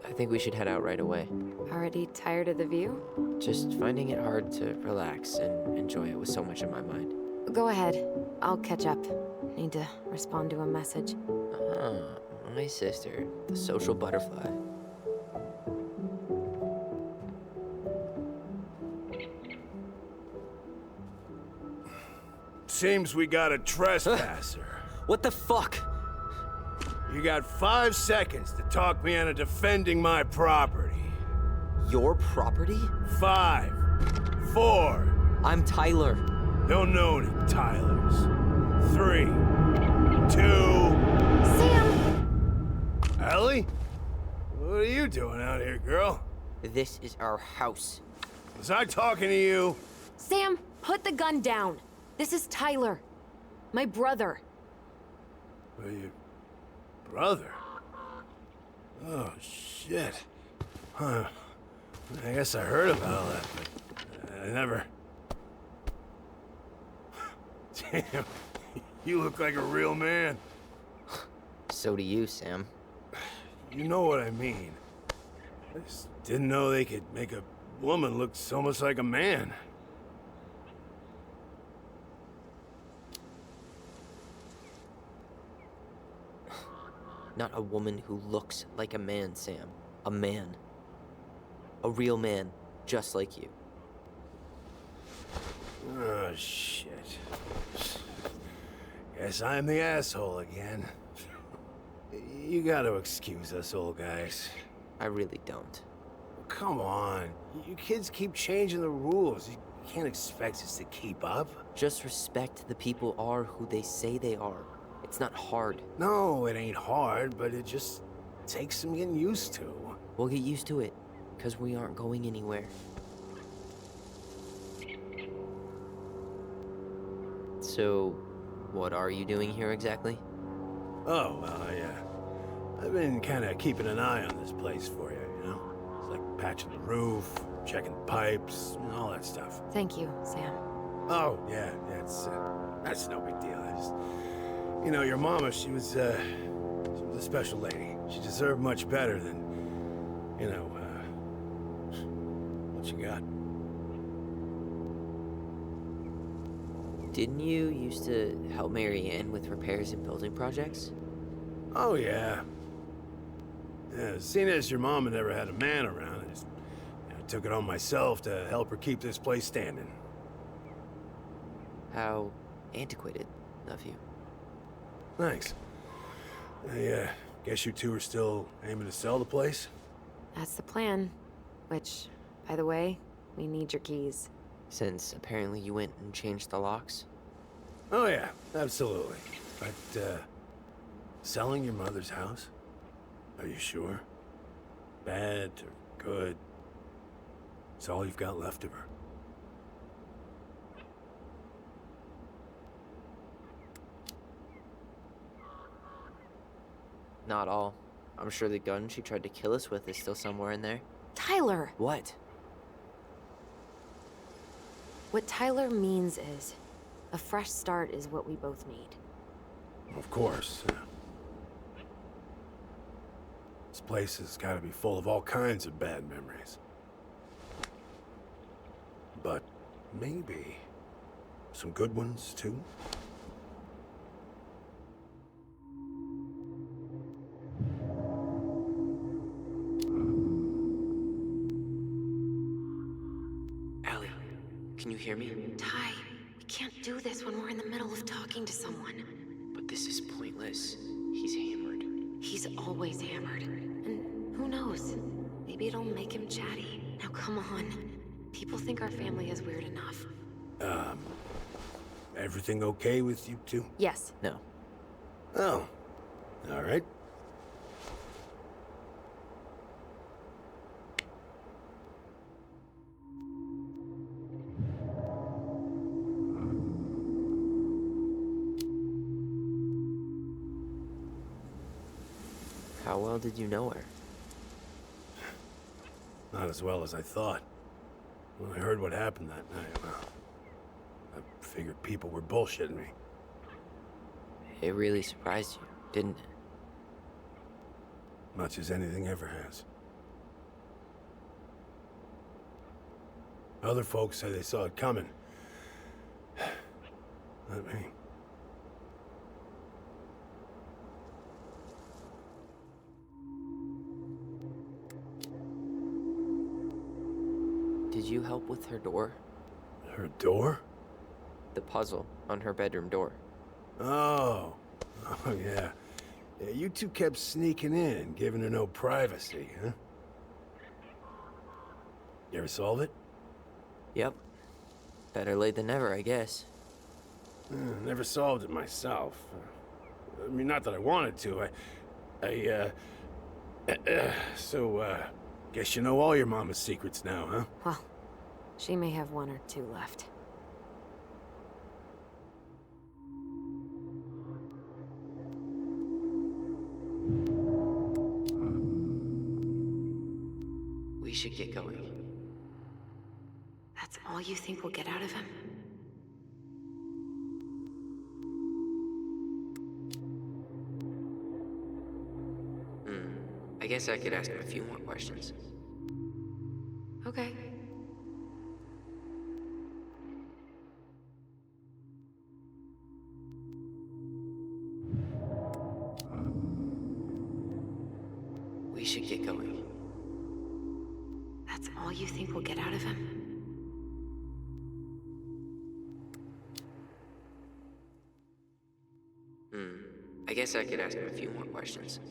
I think we should head out right away. Already tired of the view? Just finding it hard to relax and enjoy it with so much in my mind. Go ahead. I'll catch up. Need to respond to a message. Ah, my sister, the social butterfly. Seems we got a trespasser. What the fuck? You got 5 seconds to talk me into defending my property. Your property? 5, 4. I'm Tyler. Don't know any Tylers. 3, 2. Sam! Ellie? What are you doing out here, girl? This is our house. Was I talking to you? Sam, put the gun down. This is Tyler. My brother. Well, your brother? Oh, shit. Huh. I guess I heard about all that, but I never... Damn, you look like a real man. So do you, Sam. You know what I mean. I just didn't know they could make a woman look so much like a man. Not a woman who looks like a man, Sam. A man. A real man, just like you. Oh, shit. Guess I'm the asshole again. You gotta excuse us old guys. I really don't. Come on. You kids keep changing the rules. You can't expect us to keep up. Just respect the people are who they say they are. It's not hard. No, it ain't hard, but it just takes some getting used to. We'll get used to it, because we aren't going anywhere. So, what are you doing here exactly? Oh, well, I've been kind of keeping an eye on this place for you, you know? It's like patching the roof, checking pipes, and all that stuff. Thank you, Sam. Oh, yeah, that's no big deal. You know, your mama, she was a special lady. She deserved much better than, you know, what you got. Didn't you used to help Mary Ann with repairs and building projects? Oh, yeah. Yeah, seeing as your mama never had a man around, I took it on myself to help her keep this place standing. How antiquated of you. Thanks. I guess you two are still aiming to sell the place? That's the plan. Which, by the way, we need your keys. Since apparently you went and changed the locks? Oh yeah, absolutely. But, selling your mother's house? Are you sure? Bad or good? It's all you've got left of her. Not all. I'm sure the gun she tried to kill us with is still somewhere in there. Tyler! What? What Tyler means is, a fresh start is what we both need. Of course. This place has got to be full of all kinds of bad memories. But maybe some good ones, too? Allie, can you hear me? Ty, we can't do this when we're in the middle of talking to someone. But this is pointless. He's hammered. He's always hammered. And who knows? Maybe it'll make him chatty. Now come on. People think our family is weird enough. Everything okay with you two? Yes. No. Oh, all right. How well did you know her? Not as well as I thought. When I heard what happened that night, well, I figured people were bullshitting me. It really surprised you, didn't it? Much as anything ever has. Other folks say they saw it coming. Not me. Did you help with her door? Her door? The puzzle on her bedroom door. Oh. Oh, yeah. Yeah, you two kept sneaking in, giving her no privacy, huh? You ever solve it? Yep. Better late than never, I guess. Never solved it myself. I mean, not that I wanted to. Guess you know all your mama's secrets now, huh? Well, she may have one or two left. We should get going. That's all you think we'll get out of him? I guess I could ask him a few more questions. Okay. We should get going. That's all you think we'll get out of him? I guess I could ask him a few more questions.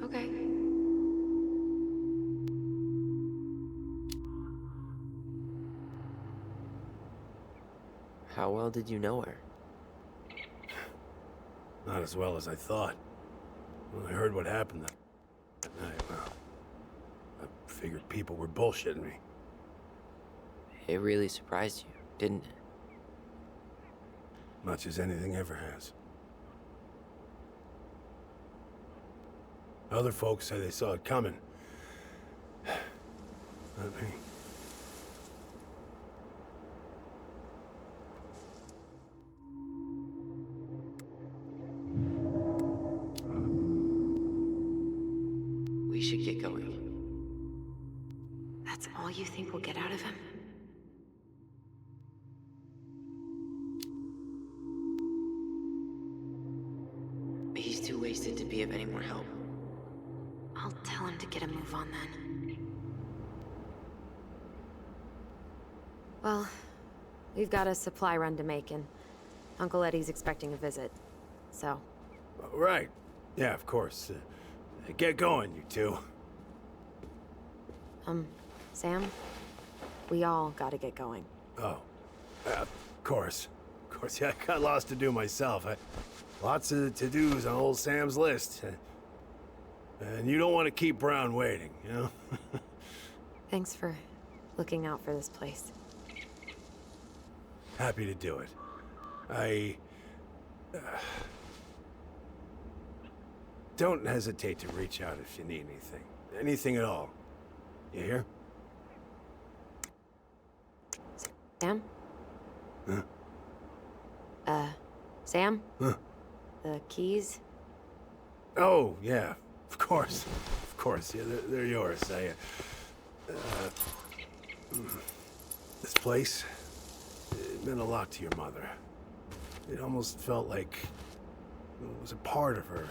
Okay. How well did you know her? Not as well as I thought. When I heard what happened that night, well, I figured people were bullshitting me. It really surprised you, didn't it? Much as anything ever has. Other folks say they saw it coming. Not me. We should get going. That's all you think we'll get out of him? He's too wasted to be of any more help. I'll tell him to get a move on then. Well, we've got a supply run to make, and Uncle Eddie's expecting a visit. So, Right. Yeah, of course. Get going, you two. Sam? We all gotta get going. Oh. Of course. Of course, yeah, I got lots to do myself. Lots of to-dos on old Sam's list. And you don't want to keep Brown waiting, you know? Thanks for looking out for this place. Happy to do it. Don't hesitate to reach out if you need anything. Anything at all. You hear? Sam? Huh? Sam? Huh? The keys? Oh, yeah. Of course. Of course. Yeah, they're yours. This place, it meant a lot to your mother. It almost felt like it was a part of her.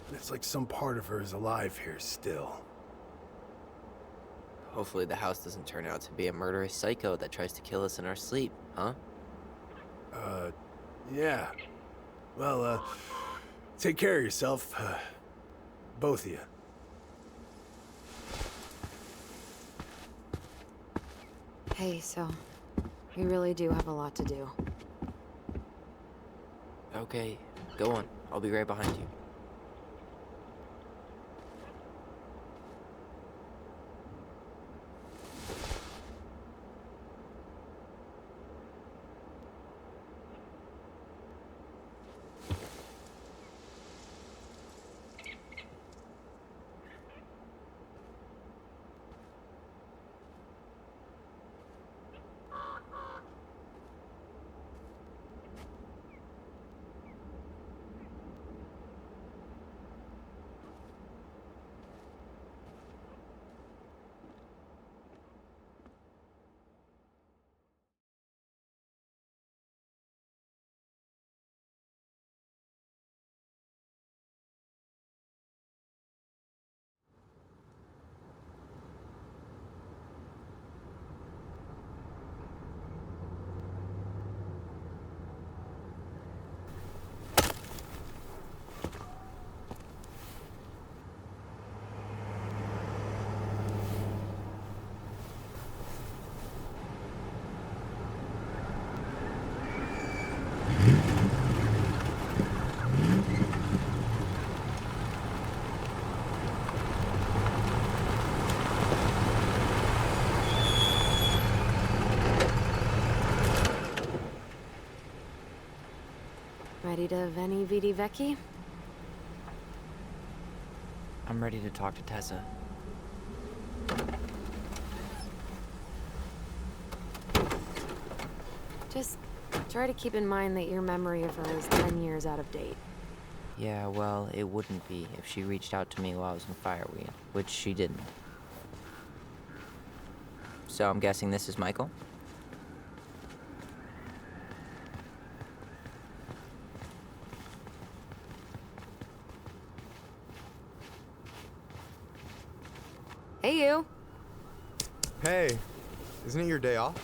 And it's like some part of her is alive here still. Hopefully the house doesn't turn out to be a murderous psycho that tries to kill us in our sleep, huh? Yeah. Well, take care of yourself. Both of you. Hey, so we really do have a lot to do. Okay, go on. I'll be right behind you. Ready to Veni Vidi Vici? I'm ready to talk to Tessa. Just try to keep in mind that your memory of her is 10 years out of date. Yeah, well, it wouldn't be if she reached out to me while I was in Fireweed, which she didn't. So I'm guessing this is Michael? Hey, you. Hey, isn't it your day off?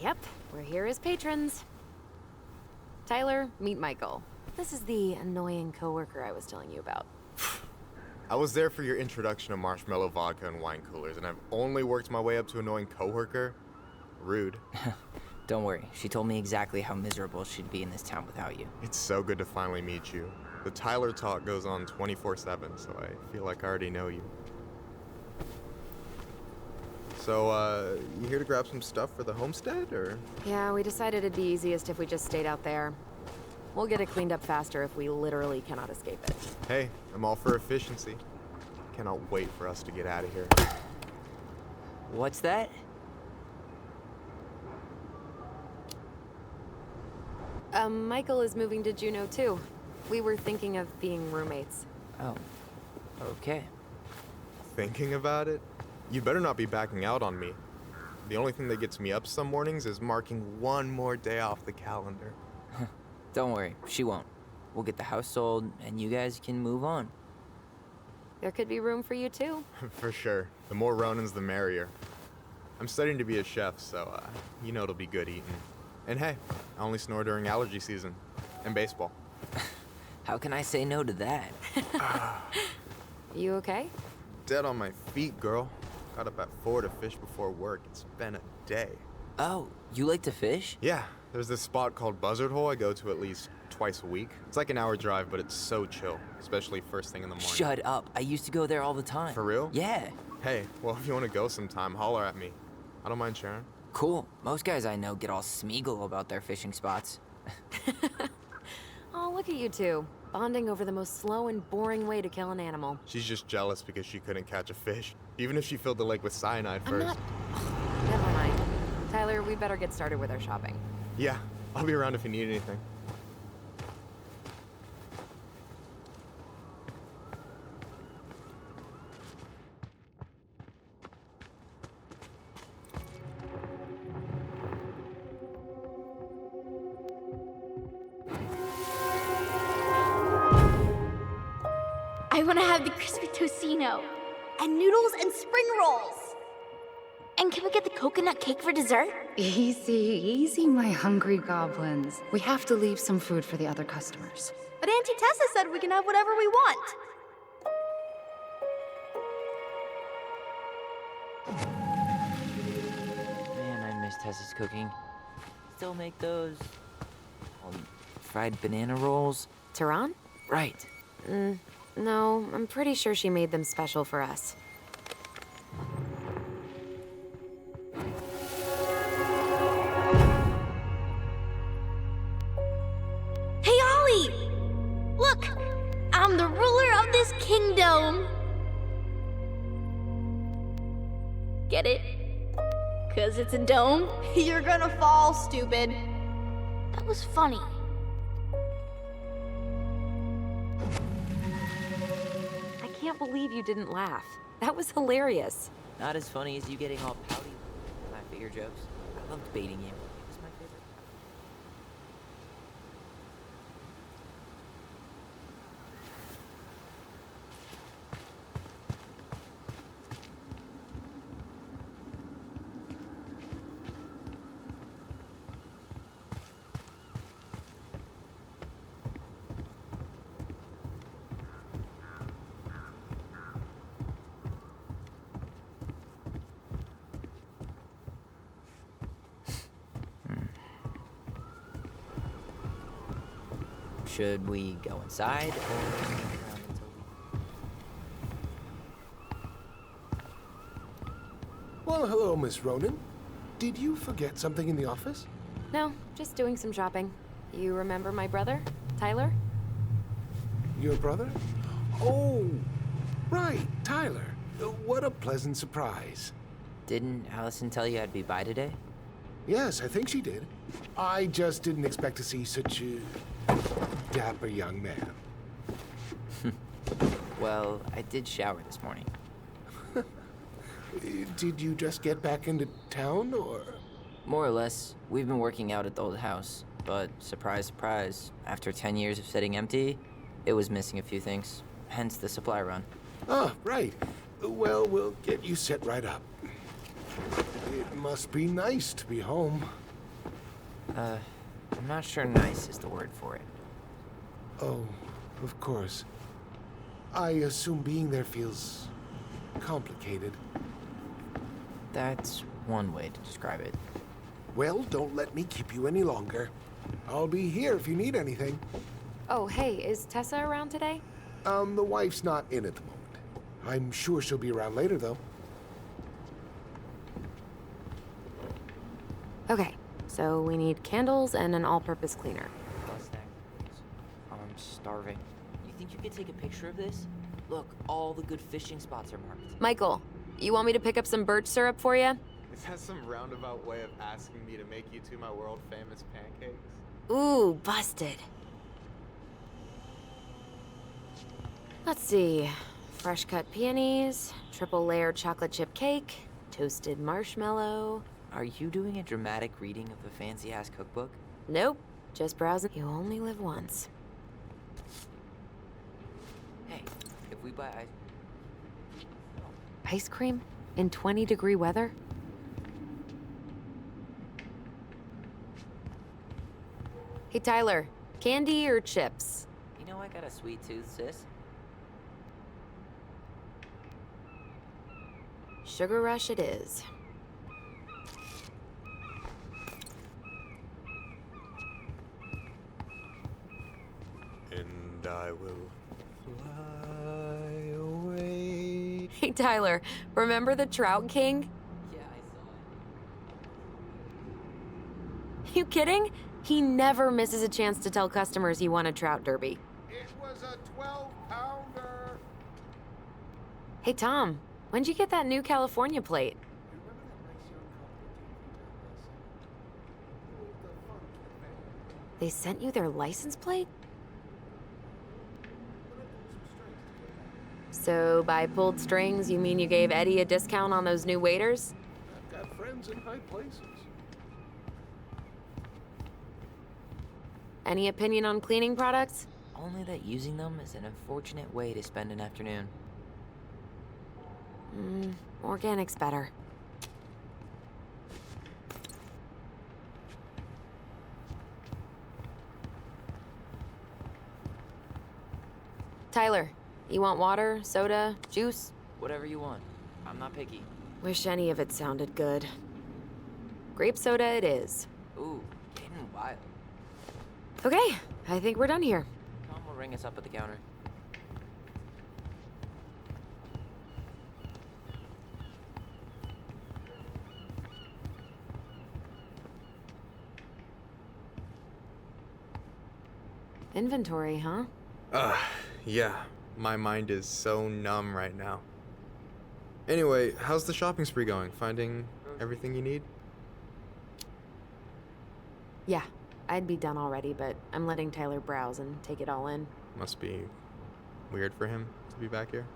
Yep, we're here as patrons. Tyler, meet Michael. This is the annoying coworker I was telling you about. I was there for your introduction to marshmallow vodka and wine coolers, and I've only worked my way up to annoying coworker. Rude. Don't worry, she told me exactly how miserable she'd be in this town without you. It's so good to finally meet you. The Tyler talk goes on 24/7, so I feel like I already know you. So, you here to grab some stuff for the homestead, or? Yeah, we decided it'd be easiest if we just stayed out there. We'll get it cleaned up faster if we literally cannot escape it. Hey, I'm all for efficiency. Cannot wait for us to get out of here. What's that? Michael is moving to Juneau too. We were thinking of being roommates. Oh, okay. Thinking about it? You better not be backing out on me. The only thing that gets me up some mornings is marking one more day off the calendar. Don't worry, she won't. We'll get the house sold, and you guys can move on. There could be room for you too. For sure. The more Ronins, the merrier. I'm studying to be a chef, so, you know it'll be good eating. And hey, I only snore during allergy season. And baseball. How can I say no to that? You okay? Dead on my feet, girl. Got up at 4 to fish before work. It's been a day. Oh, you like to fish? Yeah, there's this spot called Buzzard Hole I go to at least twice a week. It's like an hour drive, but it's so chill, especially first thing in the morning. Shut up. I used to go there all the time. For real? Yeah. Hey, well, if you want to go sometime, holler at me. I don't mind sharing. Cool. Most guys I know get all Smeagol about their fishing spots. Oh, look at you two. Bonding over the most slow and boring way to kill an animal. She's just jealous because she couldn't catch a fish, even if she filled the lake with cyanide first. I'm not... Never mind. Tyler, we better get started with our shopping. Yeah, I'll be around if you need anything. I want to have the crispy tocino, and noodles and spring rolls. And can we get the coconut cake for dessert? Easy, easy, my hungry goblins. We have to leave some food for the other customers. But Auntie Tessa said we can have whatever we want. Man, I miss Tessa's cooking. Still make those fried banana rolls? Tehran? Right. No, I'm pretty sure she made them special for us. Hey, Ollie! Look, I'm the ruler of this kingdom. Get it? 'Cause it's a dome? You're gonna fall, stupid. That was funny. I can't believe you didn't laugh. That was hilarious. Not as funny as you getting all pouty when I laugh at your jokes. I loved baiting you. It was my favorite. Should we go inside or hang around until we... Well, hello, Miss Ronan. Did you forget something in the office? No, just doing some shopping. You remember my brother, Tyler? Your brother? Oh, right, Tyler. What a pleasant surprise. Didn't Allison tell you I'd be by today? Yes, I think she did. I just didn't expect to see such a dapper young man. Well, I did shower this morning. Did you just get back into town, or? More or less. We've been working out at the old house, but surprise, surprise, after 10 years of sitting empty, it was missing a few things, hence the supply run. Ah, right. Well, we'll get you set right up. It must be nice to be home. I'm not sure nice is the word for it. Oh, of course. I assume being there feels complicated. That's one way to describe it. Well, don't let me keep you any longer. I'll be here if you need anything. Oh, hey, is Tessa around today? The wife's not in at the moment. I'm sure she'll be around later, though. Okay, so we need candles and an all-purpose cleaner. Mustang, please. I'm starving. You think you could take a picture of this? Look, all the good fishing spots are marked. Michael, you want me to pick up some birch syrup for you? Is that some roundabout way of asking me to make you two my world-famous pancakes? Ooh, busted. Let's see. Fresh cut peonies, triple layer chocolate chip cake, toasted marshmallow. Are you doing a dramatic reading of the fancy-ass cookbook? Nope, just browsing. You only live once. Hey, if we buy Ice cream? In 20-degree weather? Hey, Tyler, candy or chips? You know I got a sweet tooth, sis. Sugar Rush it is. And I will fly away. Hey, Tyler, remember the Trout King? Yeah, I saw it. You kidding? He never misses a chance to tell customers he won a trout derby. It was a 12-pounder. Hey, Tom, when'd you get that new California plate? They sent you their license plate? So by pulled strings, you mean you gave Eddie a discount on those new waiters? I've got friends in high places. Any opinion on cleaning products? Only that using them is an unfortunate way to spend an afternoon. Organic's better. Tyler, you want water, soda, juice? Whatever you want. I'm not picky. Wish any of it sounded good. Grape soda it is. Ooh, getting wild. Okay, I think we're done here. Tom will ring us up at the counter. Inventory, huh? Yeah. My mind is so numb right now. Anyway, how's the shopping spree going? Finding everything you need? Yeah, I'd be done already, but I'm letting Tyler browse and take it all in. Must be weird for him to be back here.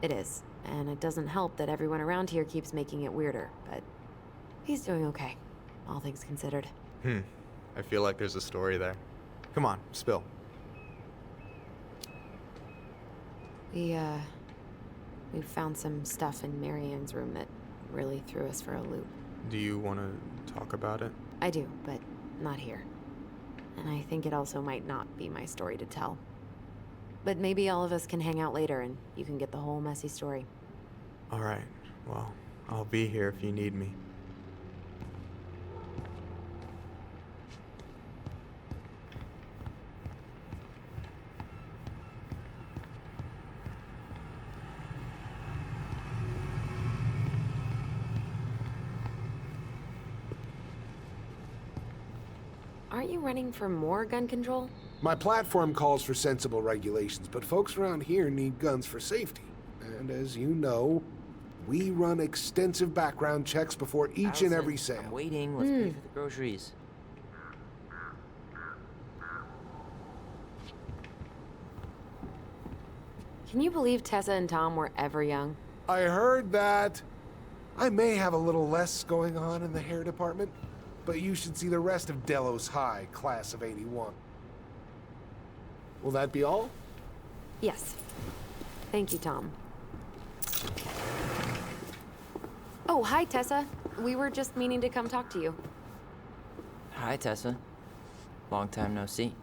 It is, and it doesn't help that everyone around here keeps making it weirder, but he's doing okay, all things considered. I feel like there's a story there. Come on, spill. We found some stuff in Marianne's room that really threw us for a loop. Do you want to talk about it? I do, but not here. And I think it also might not be my story to tell. But maybe all of us can hang out later and you can get the whole messy story. All right. Well, I'll be here if you need me. Aren't you running for more gun control? My platform calls for sensible regulations, but folks around here need guns for safety. And as you know, we run extensive background checks before each and Allison, every sale. I'm waiting. Let's pay for the groceries. Can you believe Tessa and Tom were ever young? I heard that. I may have a little less going on in the hair department, but you should see the rest of Delos High, class of '81. Will that be all? Yes. Thank you, Tom. Oh, hi, Tessa. We were just meaning to come talk to you. Hi, Tessa. Long time no see.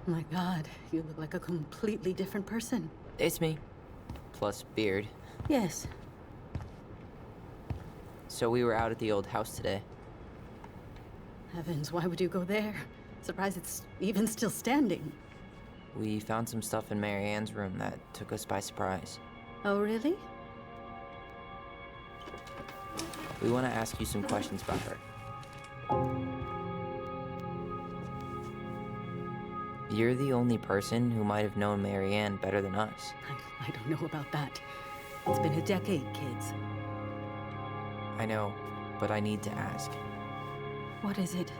My God, you look like a completely different person. It's me. Plus beard. Yes. So we were out at the old house today. Heavens, why would you go there? Surprised it's even still standing. We found some stuff in Mary Ann's room that took us by surprise. Oh, really? We want to ask you some questions about her. You're the only person who might have known Mary Ann better than us. I don't know about that. It's been a decade, kids. I know, but I need to ask. What is it?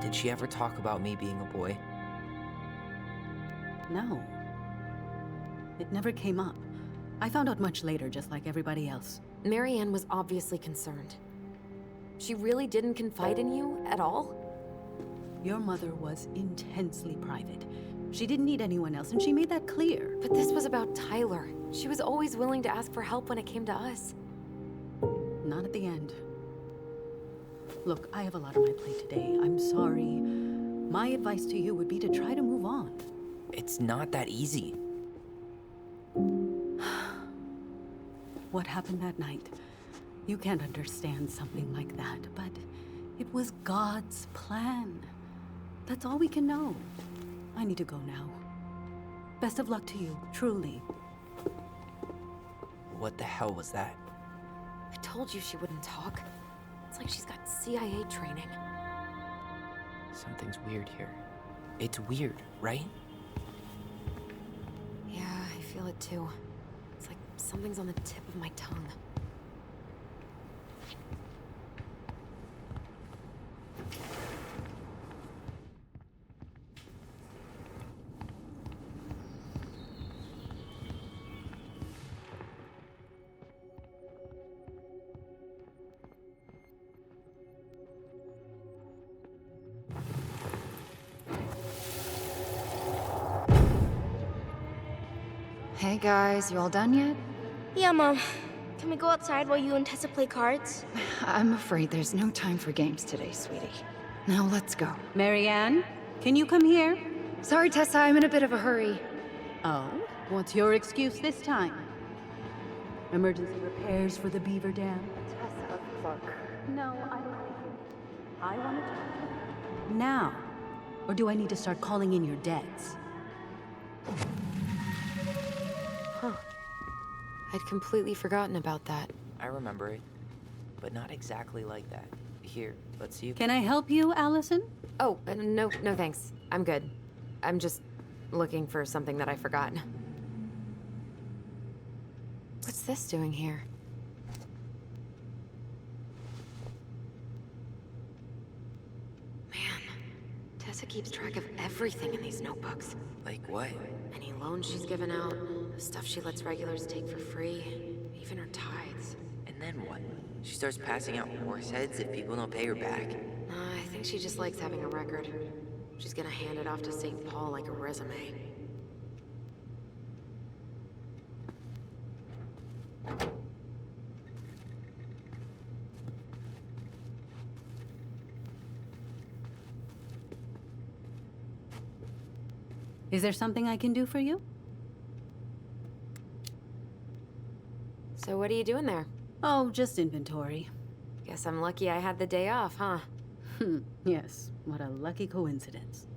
Did she ever talk about me being a boy? No. It never came up. I found out much later, just like everybody else. Mary Ann was obviously concerned. She really didn't confide in you at all? Your mother was intensely private. She didn't need anyone else, and she made that clear. But this was about Tyler. She was always willing to ask for help when it came to us. Not at the end. Look, I have a lot on my plate today. I'm sorry. My advice to you would be to try to move on. It's not that easy. What happened that night? You can't understand something like that, but it was God's plan. That's all we can know. I need to go now. Best of luck to you, truly. What the hell was that? I told you she wouldn't talk. It's like she's got CIA training. Something's weird here. It's weird, right? Yeah, I feel it too. It's like something's on the tip of my tongue. Hey guys, you all done yet? Yeah, Mom. Can we go outside while you and Tessa play cards? I'm afraid there's no time for games today, sweetie. Now let's go. Mary Ann, can you come here? Sorry, Tessa, I'm in a bit of a hurry. Oh, what's your excuse this time? Emergency repairs for the beaver dam? Tessa, look. No, I don't think you. I want to talk to you. Now. Or do I need to start calling in your debts? I'd completely forgotten about that. I remember it, but not exactly like that. Here, let's see if... Can I help you, Allison? Oh, no thanks. I'm good. I'm just looking for something that I forgot. What's this doing here? Man, Tessa keeps track of everything in these notebooks. Like what? Any loans she's given out, the stuff she lets regulars take for free, even her tithes. And then what? She starts passing out horse heads if people don't pay her back. I think she just likes having a record. She's gonna hand it off to St. Paul like a resume. Is there something I can do for you? So what are you doing there? Oh, just inventory. Guess I'm lucky I had the day off, huh? Yes, what a lucky coincidence.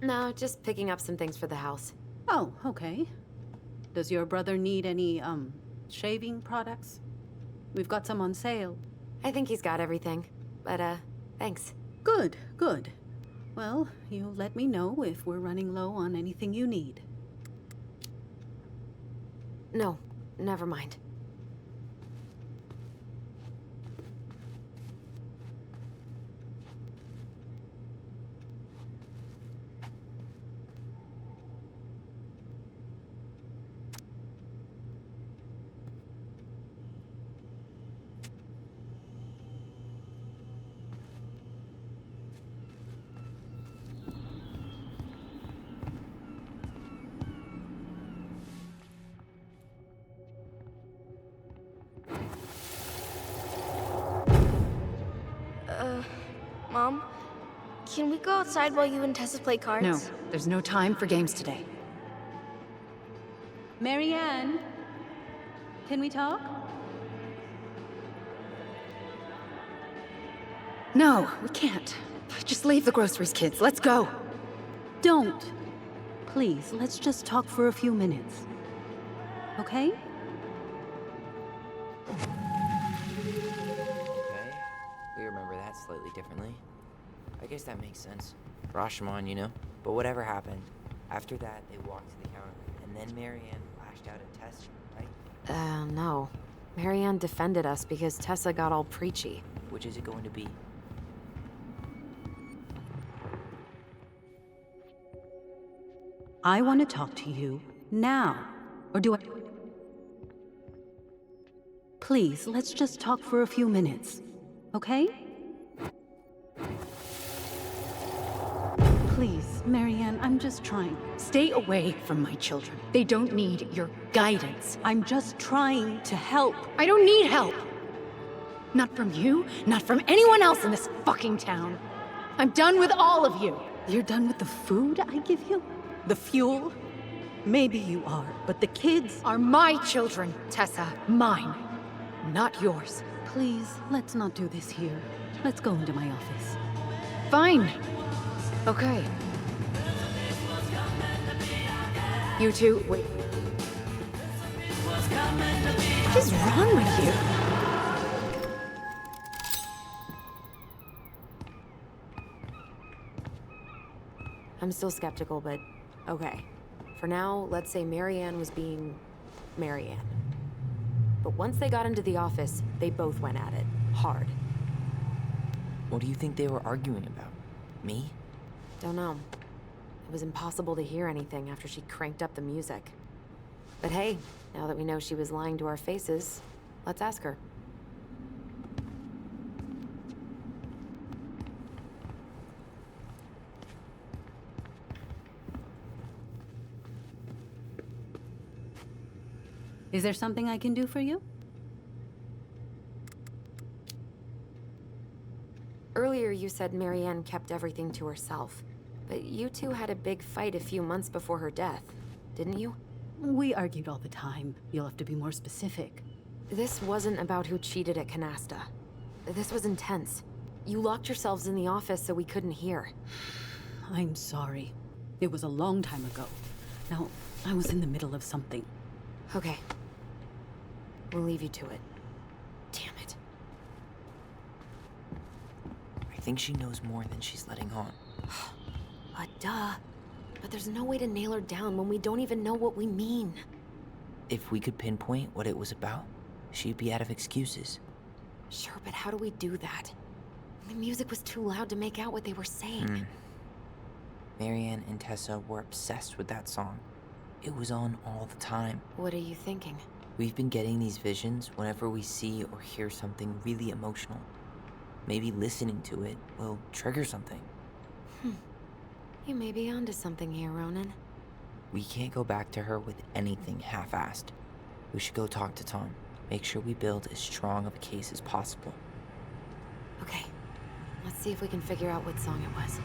No, just picking up some things for the house. Oh, okay. Does your brother need any, shaving products? We've got some on sale. I think he's got everything. But, thanks. Good, good. Well, you let me know if we're running low on anything you need. No, never mind. Mom, can we go outside while you and Tessa play cards? No, there's no time for games today. Marianne, can we talk? No, we can't. Just leave the groceries, kids. Let's go. Don't. Please, let's just talk for a few minutes. Okay? Okay, we remember that slightly differently. I guess that makes sense. Rashomon, you know? But whatever happened, after that, they walked to the counter, and then Marianne lashed out at Tessa, right? No. Marianne defended us because Tessa got all preachy. Which is it going to be? I want to talk to you now. Or do I... Please, let's just talk for a few minutes. Okay? Please, Marianne, I'm just trying. Stay away from my children. They don't need your guidance. I'm just trying to help. I don't need help. Not from you, not from anyone else in this fucking town. I'm done with all of you. You're done with the food I give you? The fuel? Maybe you are, but the kids Are my children, Tessa. Mine. Not yours. Please, let's not do this here. Let's go into my office. Fine. Okay. You two, wait. What is wrong with you? I'm still skeptical, but okay. For now, let's say Marianne was being Marianne. But once they got into the office, they both went at it. Hard. What do you think they were arguing about? Me? Don't know. It was impossible to hear anything after she cranked up the music. But hey, now that we know she was lying to our faces, let's ask her. Is there something I can do for you? Earlier you said Marianne kept everything to herself. But you two had a big fight a few months before her death, didn't you? We argued all the time. You'll have to be more specific. This wasn't about who cheated at Canasta. This was intense. You locked yourselves in the office so we couldn't hear. I'm sorry. It was a long time ago. Now, I was in the middle of something. Okay. We'll leave you to it. Damn it. I think she knows more than she's letting on. Duh. But there's no way to nail her down when we don't even know what we mean. If we could pinpoint what it was about, she'd be out of excuses. Sure, but how do we do that? The music was too loud to make out what they were saying. Marianne and Tessa were obsessed with that song. It was on all the time. What are you thinking? We've been getting these visions whenever we see or hear something really emotional. Maybe listening to it will trigger something. You may be onto something here, Ronan. We can't go back to her with anything half-assed. We should go talk to Tom. Make sure we build as strong of a case as possible. Okay. Let's see if we can figure out what song it was.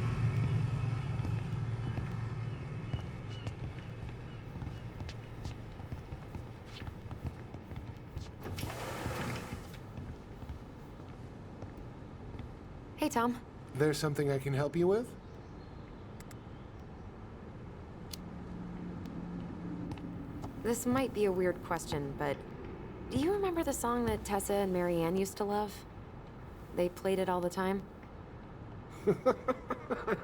Hey, Tom. There's something I can help you with? This might be a weird question, but do you remember the song that Tessa and Marianne used to love? They played it all the time.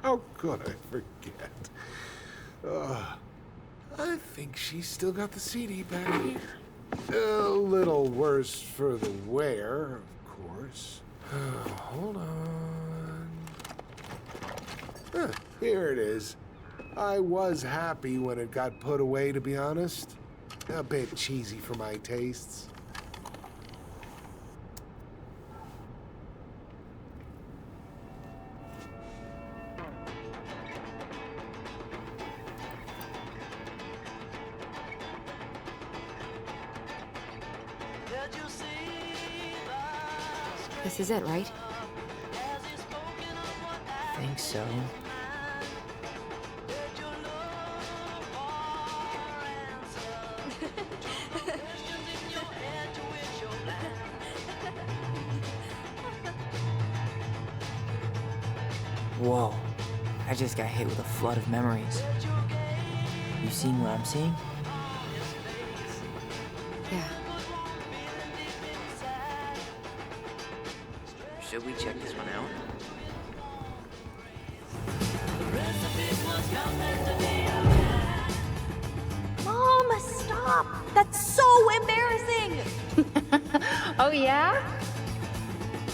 How could I forget? I think she's still got the CD back here. A little worse for the wear, of course. Hold on. Here it is. I was happy when it got put away, to be honest. A bit cheesy for my tastes. This is it, right? think so. Whoa, I just got hit with a flood of memories. You seeing what I'm seeing? Yeah. Should we check this one out? Mom, stop! That's so embarrassing! Oh, yeah?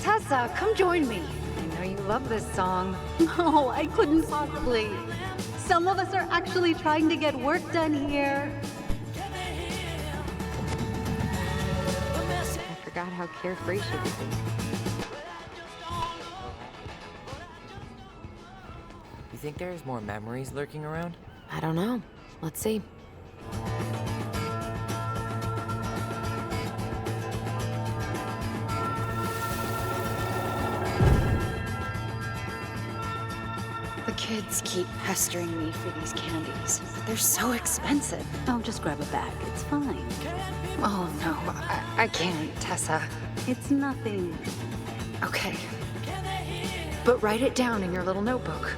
Tessa, come join me. I know you love this song. No, I couldn't possibly. Some of us are actually trying to get work done here. I forgot how carefree she could be. You think there's more memories lurking around? I don't know. Let's see. The kids keep pestering me for these candies. They're so expensive. Oh, just grab a bag. It's fine. Oh, no, I can't, Tessa. It's nothing. Okay. But write it down in your little notebook.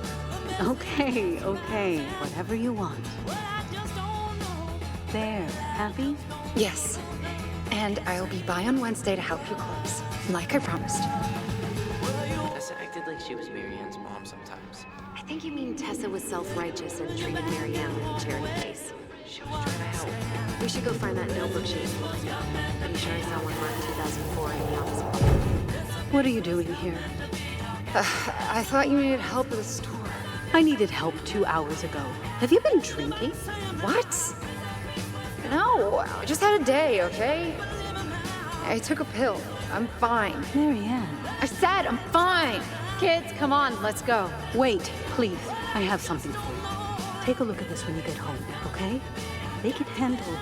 Okay, okay. Whatever you want. There. Happy? Yes. And I'll be by on Wednesday to help you close, like I promised. Tessa acted like she was Marianne's mom sometimes. I think you mean Tessa was self-righteous and treated Marianne like a charity case. She was trying to help. We should go find that notebook she was holding. Pretty sure I saw one marked 2004 in the office. What are you doing here? I thought you needed help with the store. I needed help 2 hours ago. Have you been drinking? What? No, I just had a day, okay? I took a pill. I'm fine. Marianne. I said I'm fine. Kids, come on, let's go. Wait, please. I have something for you. Take a look at this when you get home, okay? They can handle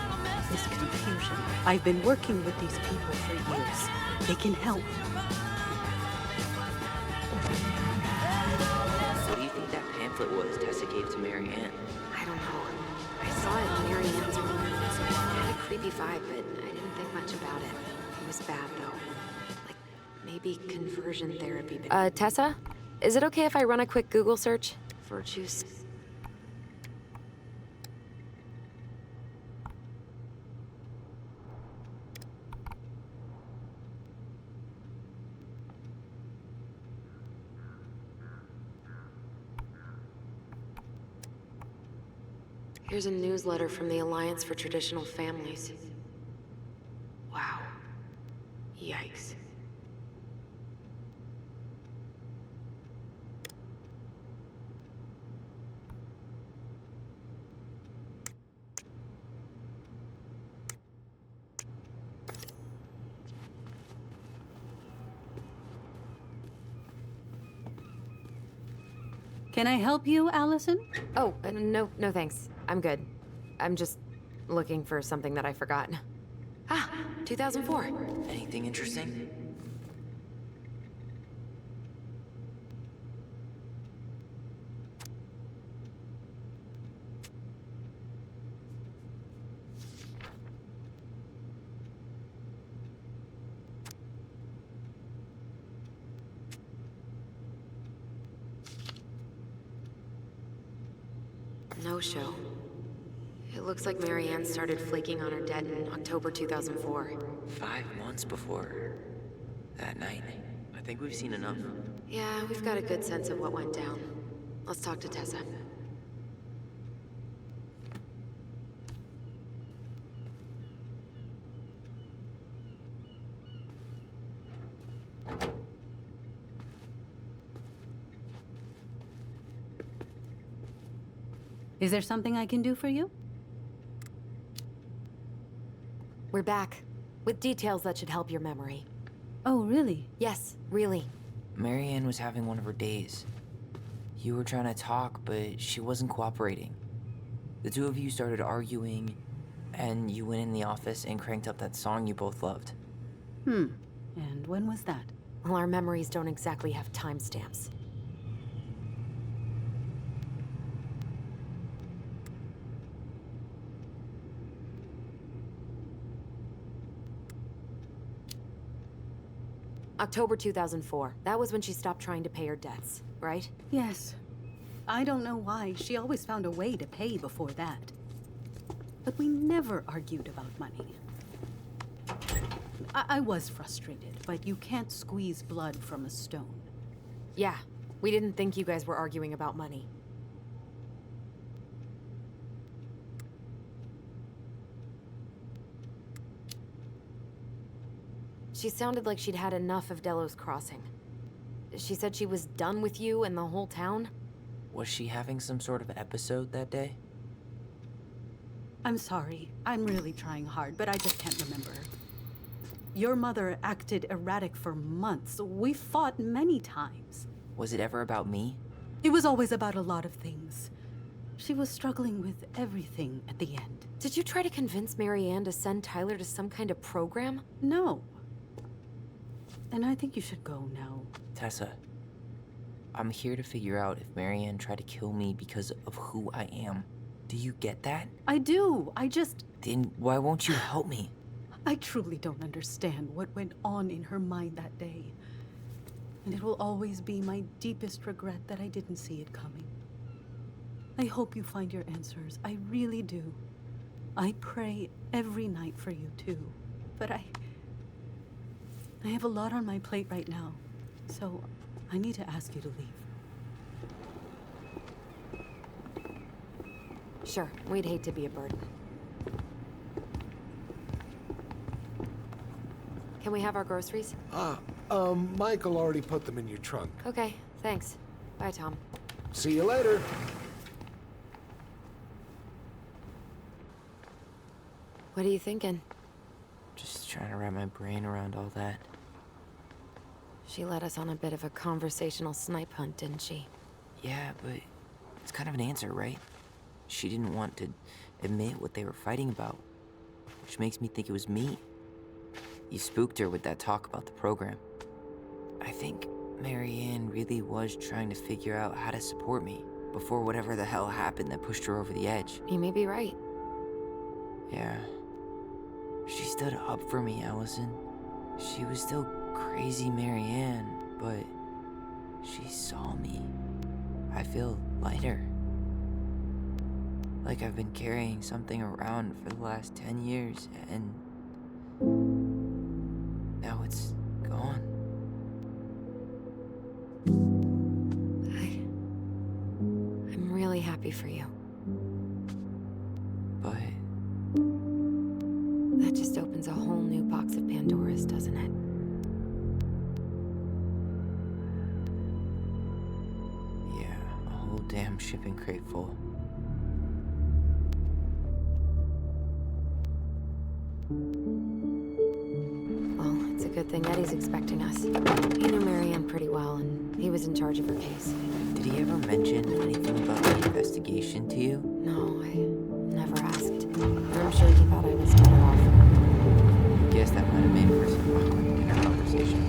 this confusion. I've been working with these people for years. They can help. What do you think that pamphlet was Tessa gave to Marianne? I don't know. I saw it in Marianne's room. It had a creepy vibe, but I didn't think much about it. It was bad, though. Like, maybe conversion therapy. Tessa? Is it okay if I run a quick Google search for juice? Here's a newsletter from the Alliance for Traditional Families. Wow. Yikes. Can I help you, Allison? Oh, no thanks. I'm good. I'm just looking for something that I forgot. Ah, 2004. Anything interesting? No show. It looks like Marianne started flaking on her debt in October 2004. 5 months before that night. I think we've seen enough. Yeah, we've got a good sense of what went down. Let's talk to Tessa. Is there something I can do for you? We're back, with details that should help your memory. Oh, really? Yes, really. Marianne was having one of her days. You were trying to talk, but she wasn't cooperating. The two of you started arguing, and you went in the office and cranked up that song you both loved. And when was that? Well, our memories don't exactly have timestamps. October 2004. That was when she stopped trying to pay her debts, right? Yes. I don't know why. She always found a way to pay before that. But we never argued about money. I was frustrated, but you can't squeeze blood from a stone. Yeah, we didn't think you guys were arguing about money. She sounded like she'd had enough of Delos Crossing. She said she was done with you and the whole town. Was she having some sort of episode that day? I'm sorry. I'm really trying hard, but I just can't remember. Your mother acted erratic for months. We fought many times. Was it ever about me? It was always about a lot of things. She was struggling with everything at the end. Did you try to convince Marianne to send Tyler to some kind of program? No. And I think you should go now. Tessa, I'm here to figure out if Marianne tried to kill me because of who I am. Do you get that? I do. I just... Then why won't you help me? I truly don't understand what went on in her mind that day. And it will always be my deepest regret that I didn't see it coming. I hope you find your answers. I really do. I pray every night for you too. But I have a lot on my plate right now. So I need to ask you to leave. Sure, we'd hate to be a burden. Can we have our groceries? Michael already put them in your trunk. Okay, thanks. Bye, Tom. See you later. What are you thinking? Just trying to wrap my brain around all that. She led us on a bit of a conversational snipe hunt, didn't she? Yeah, but it's kind of an answer, right? She didn't want to admit what they were fighting about, which makes me think it was me. You spooked her with that talk about the program. I think Marianne really was trying to figure out how to support me before whatever the hell happened that pushed her over the edge. You may be right. Yeah. She stood up for me, Allison. She was still crazy Marianne, but she saw me. I feel lighter. Like I've been carrying something around for the last 10 years, and now it's gone. I'm really happy for you. But that just opens a whole new box of Pandora's, doesn't it? yeah, a whole damn shipping crate full. Well, it's a good thing Eddie's expecting us. He knew Marianne pretty well, and he was in charge of her case. Did he ever mention anything about the investigation to you? No, I never asked. I'm sure he thought I was better off. Guess that might have made for some awkward dinner conversation.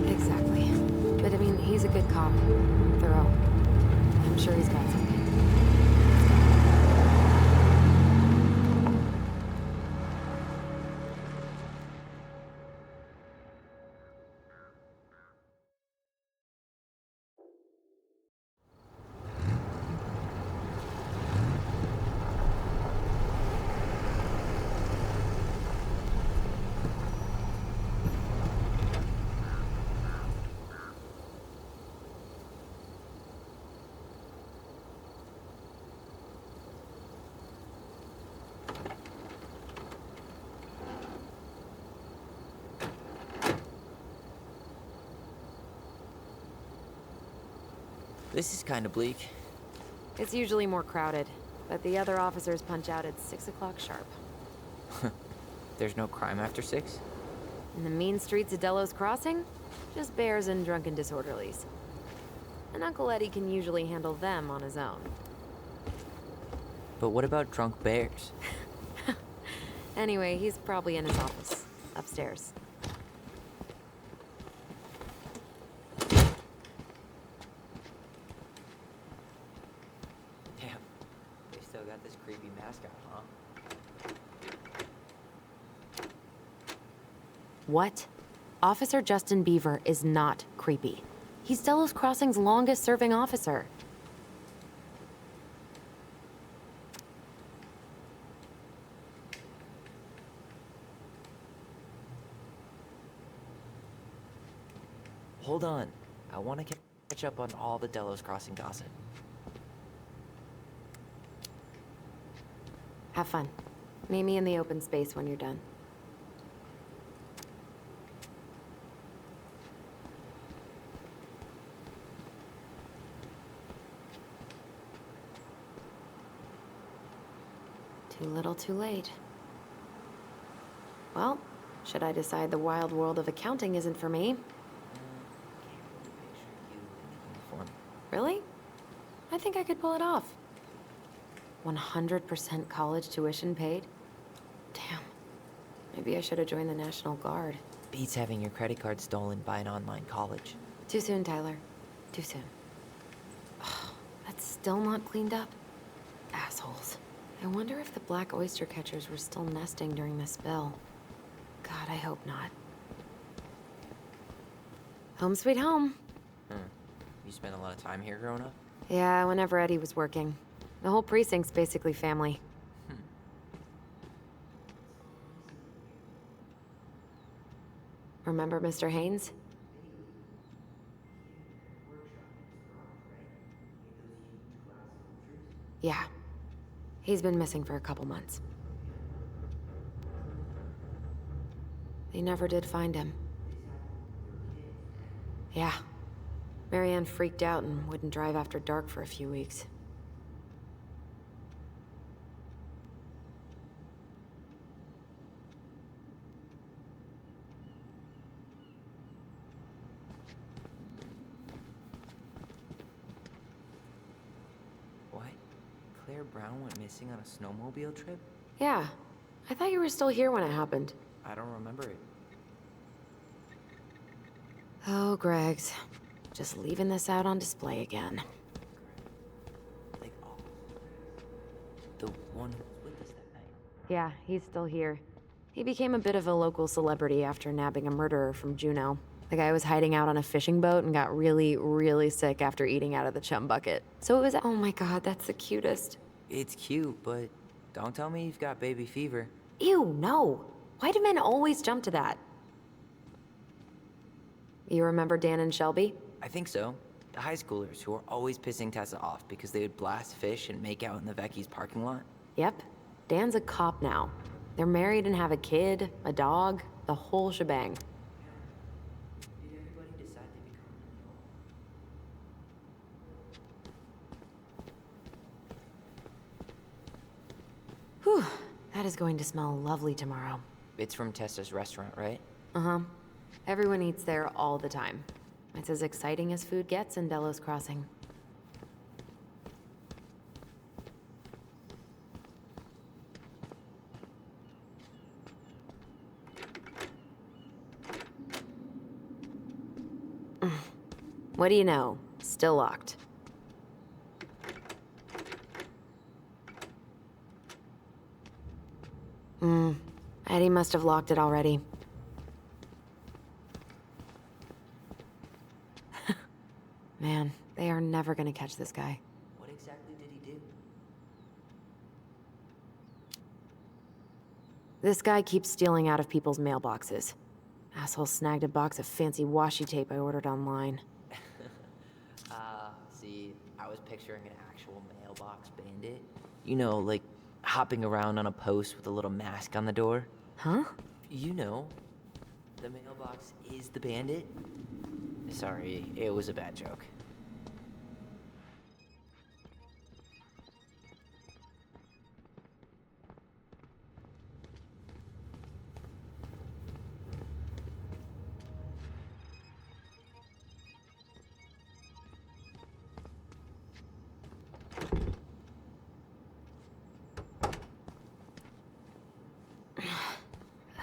Exactly. But I mean, he's a good cop. Thorough. I'm sure he's got something. This is kind of bleak. It's usually more crowded, but the other officers punch out at 6 o'clock sharp. There's no crime after 6? In the mean streets of Delos Crossing, just bears and drunken disorderlies. And Uncle Eddie can usually handle them on his own. But what about drunk bears? Anyway, he's probably in his office, upstairs. Damn, they still got this creepy mascot, huh? What? Officer Justin Beaver is not creepy. He's Delos Crossing's longest-serving officer. Hold on. I want to catch up on all the Delos Crossing gossip. Have fun. Meet me in the open space when you're done. Too little, too late. Well, should I decide the wild world of accounting isn't for me? Really? I think I could pull it off. 100% college tuition paid? Damn. Maybe I should have joined the National Guard. Beats having your credit card stolen by an online college. Too soon, Tyler. Too soon. That's still not cleaned up. Assholes. I wonder if the black oyster catchers were still nesting during the spill. God, I hope not. Home sweet home. You spent a lot of time here growing up? Yeah, whenever Eddie was working. The whole precinct's basically family. Remember Mr. Haynes? Yeah. He's been missing for a couple months. They never did find him. Yeah. Marianne freaked out and wouldn't drive after dark for a few weeks. What? Claire Brown went missing on a snowmobile trip? Yeah. I thought you were still here when it happened. I don't remember it. Oh, Greggs. Just leaving this out on display again. Like, oh. The one who was with us that night. Yeah, he's still here. He became a bit of a local celebrity after nabbing a murderer from Juneau. The guy was hiding out on a fishing boat and got really, really sick after eating out of the chum bucket. So it was, oh my god, that's the cutest. It's cute, but don't tell me you've got baby fever. Ew, no. Why do men always jump to that? You remember Dan and Shelby? I think so. The high schoolers who were always pissing Tessa off because they would blast fish and make out in the Vecchi's parking lot. Yep. Dan's a cop now. They're married and have a kid, a dog, the whole shebang. Did everybody decide to become Whew. That is going to smell lovely tomorrow. It's from Tessa's restaurant, right? Uh-huh. Everyone eats there all the time. It's as exciting as food gets in Delos Crossing. What do you know? Still locked. Eddie must have locked it already. Man, they are never gonna catch this guy. What exactly did he do? This guy keeps stealing out of people's mailboxes. Asshole snagged a box of fancy washi tape I ordered online. See, I was picturing an actual mailbox bandit. You know, like hopping around on a post with a little mask on the door. Huh? You know, the mailbox is the bandit. Sorry, it was a bad joke.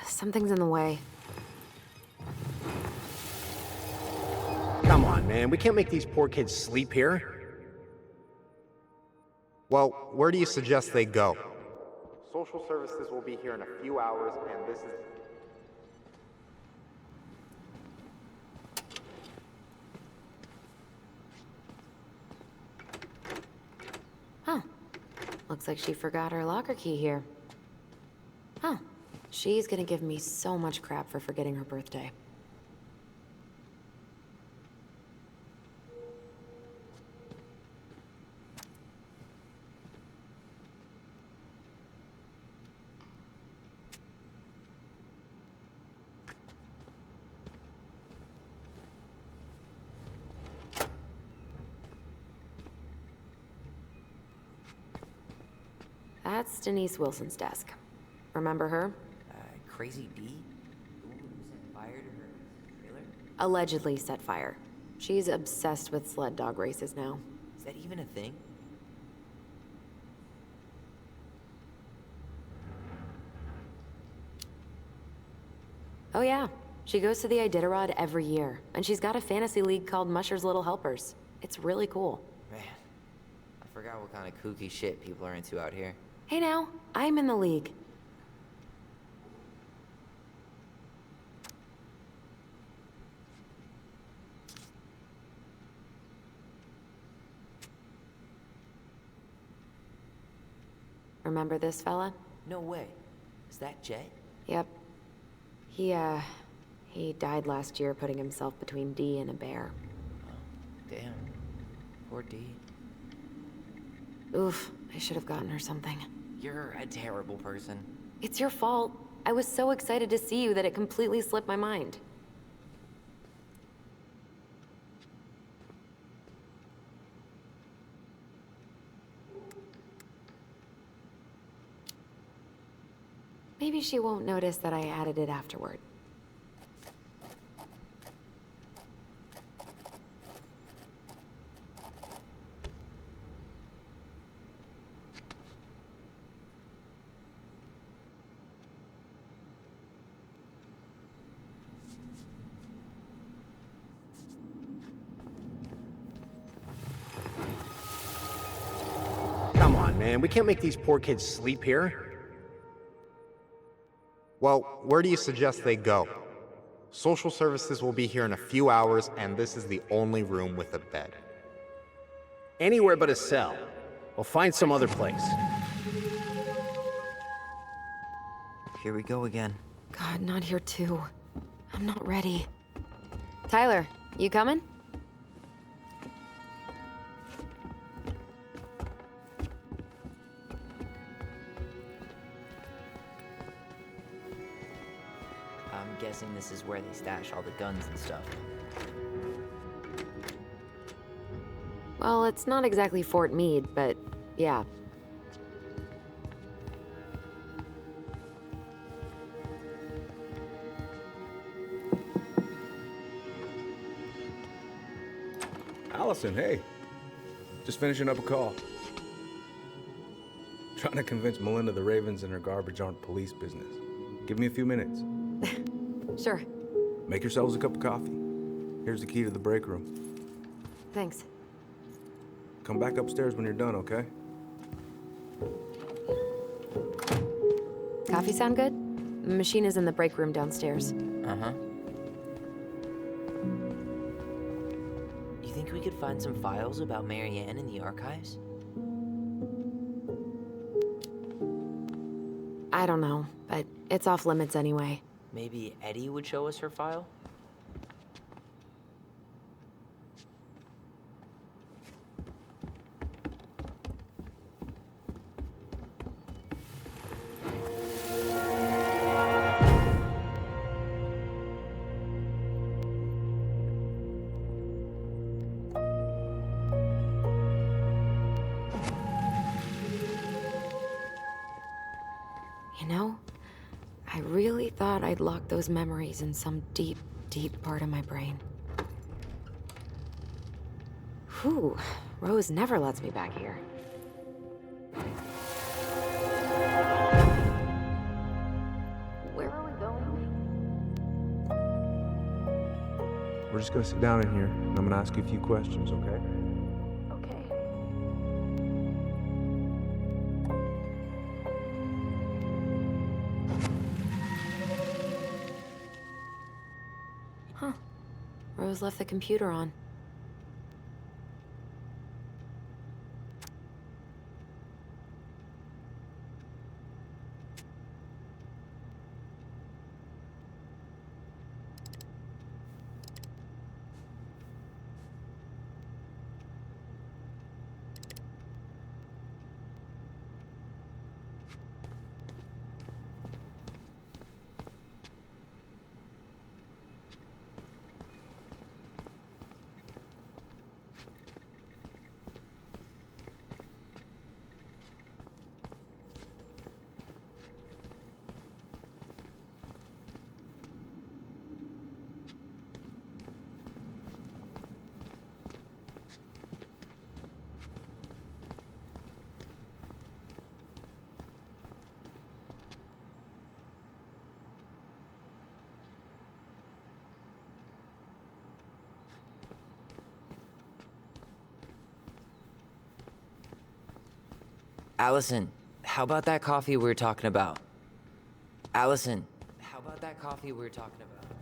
Something's in the way. Come on, man. We can't make these poor kids sleep here. Well, where do you suggest they go? Social services will be here in a few hours, and this is... Looks like she forgot her locker key here. Huh. She's gonna give me so much crap for forgetting her birthday. That's Denise Wilson's desk. Remember her? Crazy bee? The woman who set fire to her trailer? Allegedly set fire. She's obsessed with sled dog races now. Is that even a thing? Oh yeah. She goes to the Iditarod every year, and she's got a fantasy league called Musher's Little Helpers. It's really cool. Man, I forgot what kind of kooky shit people are into out here. Hey now, I'm in the league. Remember this fella? No way. Is that Jet? Yep. He died last year putting himself between Dee and a bear. Oh, damn. Poor Dee. Oof, I should have gotten her something. You're a terrible person. It's your fault. I was so excited to see you that it completely slipped my mind. Maybe she won't notice that I added it afterward. Come on, man. We can't make these poor kids sleep here. Well, where do you suggest they go? Social services will be here in a few hours, and this is the only room with a bed. Anywhere but a cell. We'll find some other place. Here we go again. God, not here too. I'm not ready. Tyler, you coming? I'm guessing this is where they stash all the guns and stuff. Well, it's not exactly Fort Meade, but yeah. Allison, hey. Just finishing up a call. Trying to convince Melinda the Ravens and her garbage aren't police business. Give me a few minutes. Sure. Make yourselves a cup of coffee. Here's the key to the break room. Thanks. Come back upstairs when you're done, okay? Coffee sound good? The machine is in the break room downstairs. Uh-huh. You think we could find some files about Marianne in the archives? I don't know, but it's off limits anyway. Maybe Eddie would show us her file? You know, I really thought I'd locked those memories in some deep, deep part of my brain. Whew, Rose never lets me back here. Where are we going? We're just gonna sit down in here, and I'm gonna ask you a few questions, okay? Okay. Huh. Rose left the computer on. Allison, how about that coffee we were talking about? Allison, how about that coffee we were talking about?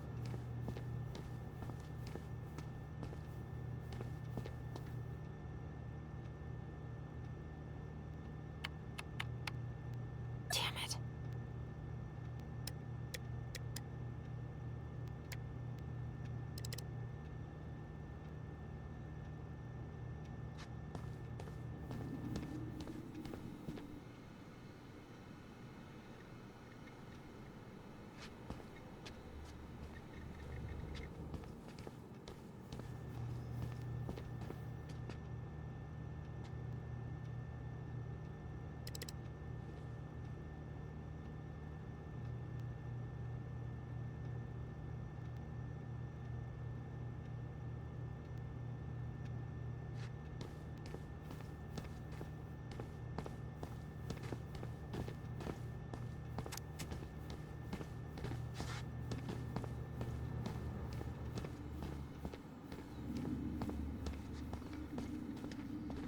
Damn it.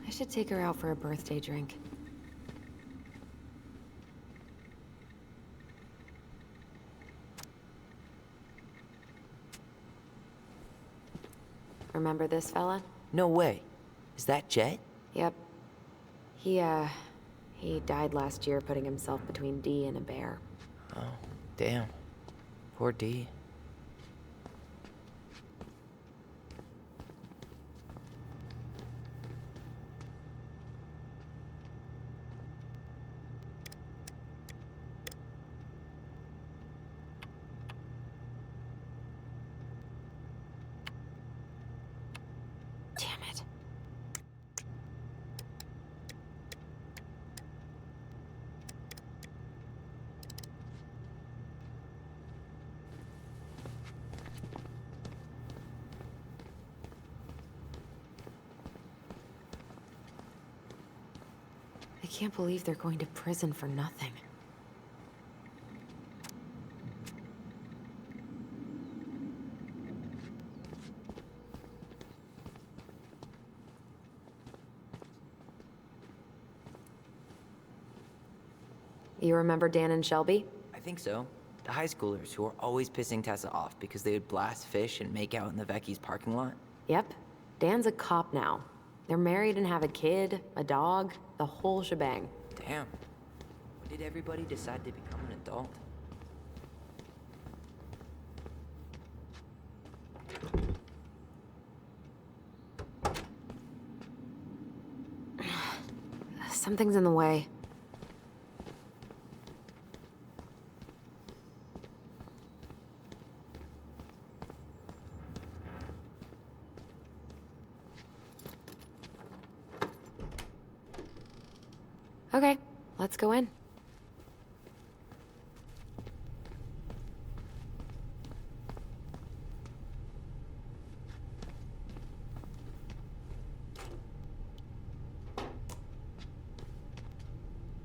I should take her out for a birthday drink. Remember this fella? No way. Is that Jet? Yep. He died last year putting himself between Dee and a bear. Oh, damn. Poor D. Damn it. I can't believe they're going to prison for nothing. You remember Dan and Shelby? I think so. The high schoolers who were always pissing Tessa off because they would blast fish and make out in the Vecchi's parking lot. Yep. Dan's a cop now. They're married and have a kid, a dog, the whole shebang. Damn. When did everybody decide to become an adult? Something's in the way. Okay, let's go in.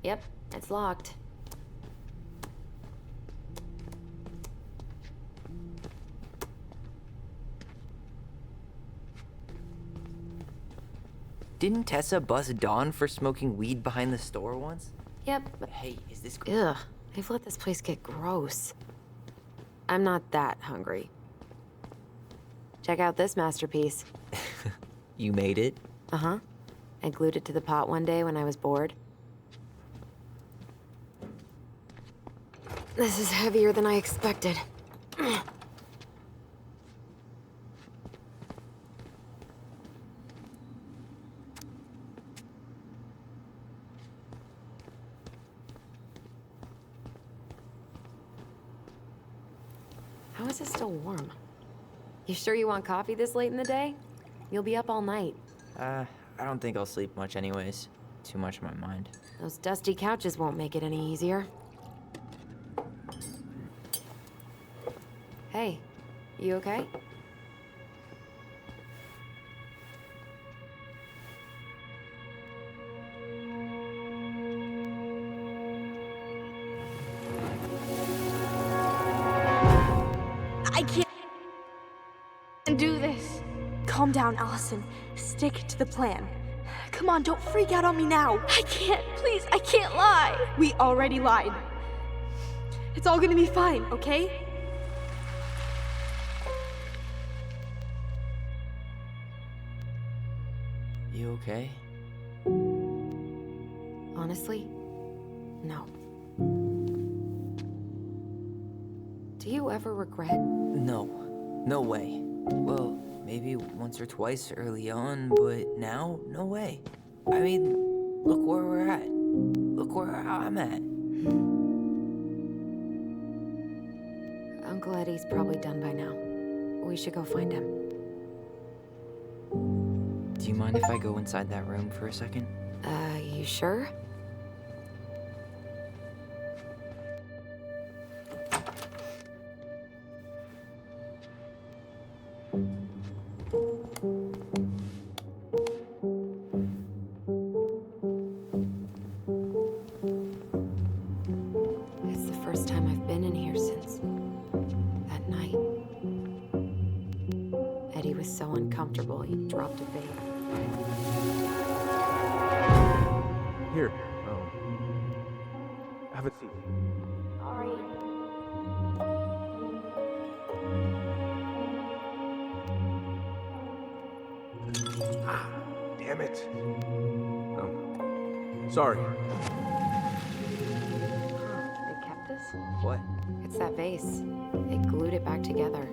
Yep, it's locked. Didn't Tessa bust Dawn for smoking weed behind the store once? Yep, but Hey, is this... ugh, they've let this place get gross. I'm not that hungry. Check out this masterpiece. You made it? Uh-huh. I glued it to the pot one day when I was bored. This is heavier than I expected. How is it still warm? You sure you want coffee this late in the day? You'll be up all night. I don't think I'll sleep much anyways. Too much on my mind. Those dusty couches won't make it any easier. Hey, you okay? I can't do this. Calm down, Allison. Stick to the plan. Come Come on, don't freak out on me now. I can't, please, I can't lie. We already lied. It's all gonna be fine, okay? You okay? Honestly, no. Do you ever regret? No. No way. Well, maybe once or twice early on, but now, no way. I mean, look where we're at. Look where I'm at. Uncle Eddie's probably done by now. We should go find him. Do you mind if I go inside that room for a second? You sure? It's the first time I've been in here since that night. Eddie was so uncomfortable, he dropped a bait. Here, have a seat. All right. Ah, damn it. Sorry. They kept this? What? It's that vase. They glued it back together.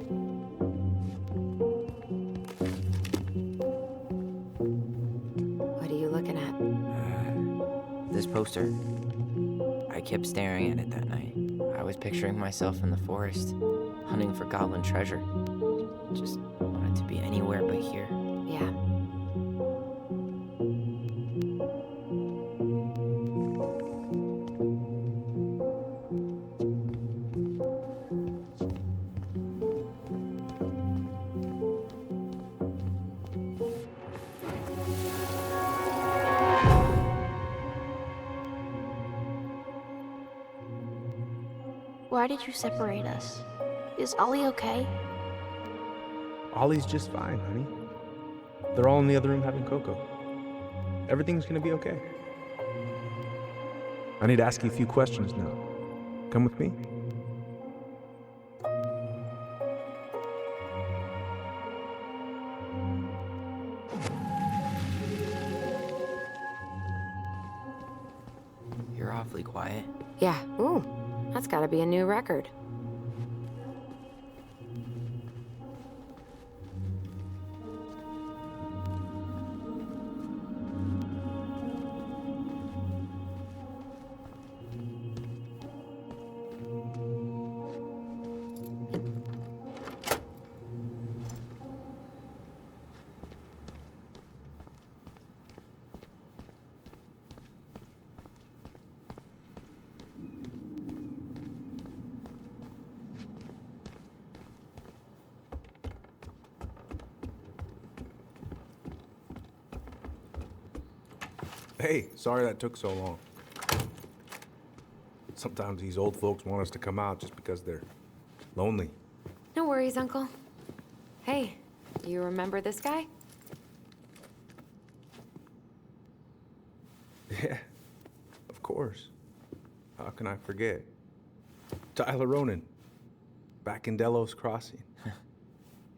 What are you looking at? This poster. I kept staring at it that night. I was picturing myself in the forest, hunting for goblin treasure. Just wanted to be anywhere but here. Yeah. Why did you separate us? Is Ollie okay? Ollie's just fine, honey. They're all in the other room having cocoa. Everything's gonna be okay. I need to ask you a few questions now. Come with me? You're awfully quiet. Yeah. Ooh, that's gotta be a new record. Hey, sorry that took so long. Sometimes these old folks want us to come out just because they're lonely. No worries, Uncle. Hey, you remember this guy? Yeah, of course. How can I forget? Tyler Ronan, back in Delos Crossing.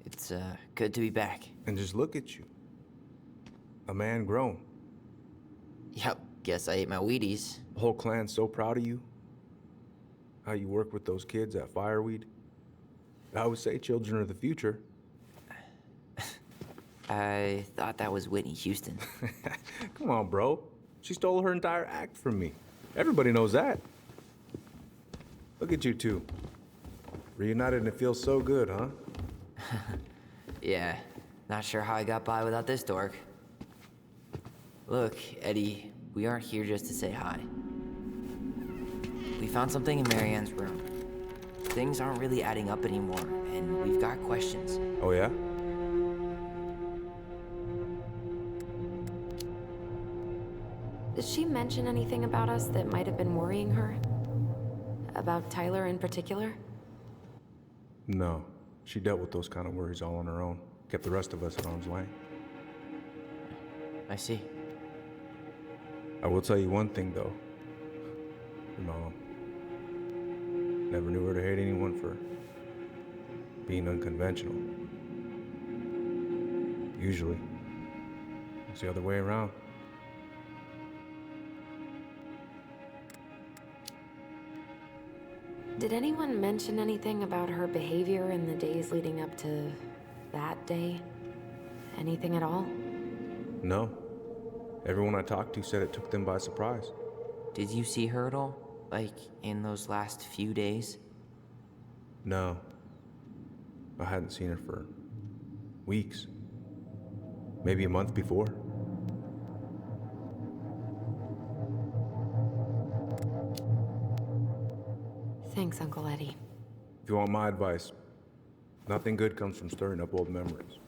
It's good to be back. And just look at you. A man grown. Yep, guess I ate my Wheaties. The whole clan's so proud of you. How you work with those kids at Fireweed. I always say children are the future. I thought that was Whitney Houston. Come on, bro. She stole her entire act from me. Everybody knows that. Look at you two. Reunited and it feels so good, huh? Yeah, not sure how I got by without this dork. Look, Eddie, we aren't here just to say hi. We found something in Marianne's room. Things aren't really adding up anymore, and we've got questions. Oh, yeah? Did she mention anything about us that might have been worrying her? About Tyler in particular? No. She dealt with those kind of worries all on her own. Kept the rest of us at arm's length. I see. I will tell you one thing, though. Your mom. Never knew her to hate anyone for being unconventional. Usually, it's the other way around. Did anyone mention anything about her behavior in the days leading up to that day? Anything at all? No. Everyone I talked to said it took them by surprise. Did you see her at all? Like, in those last few days? No. I hadn't seen her for weeks. Maybe a month before. Thanks, Uncle Eddie. If you want my advice, nothing good comes from stirring up old memories.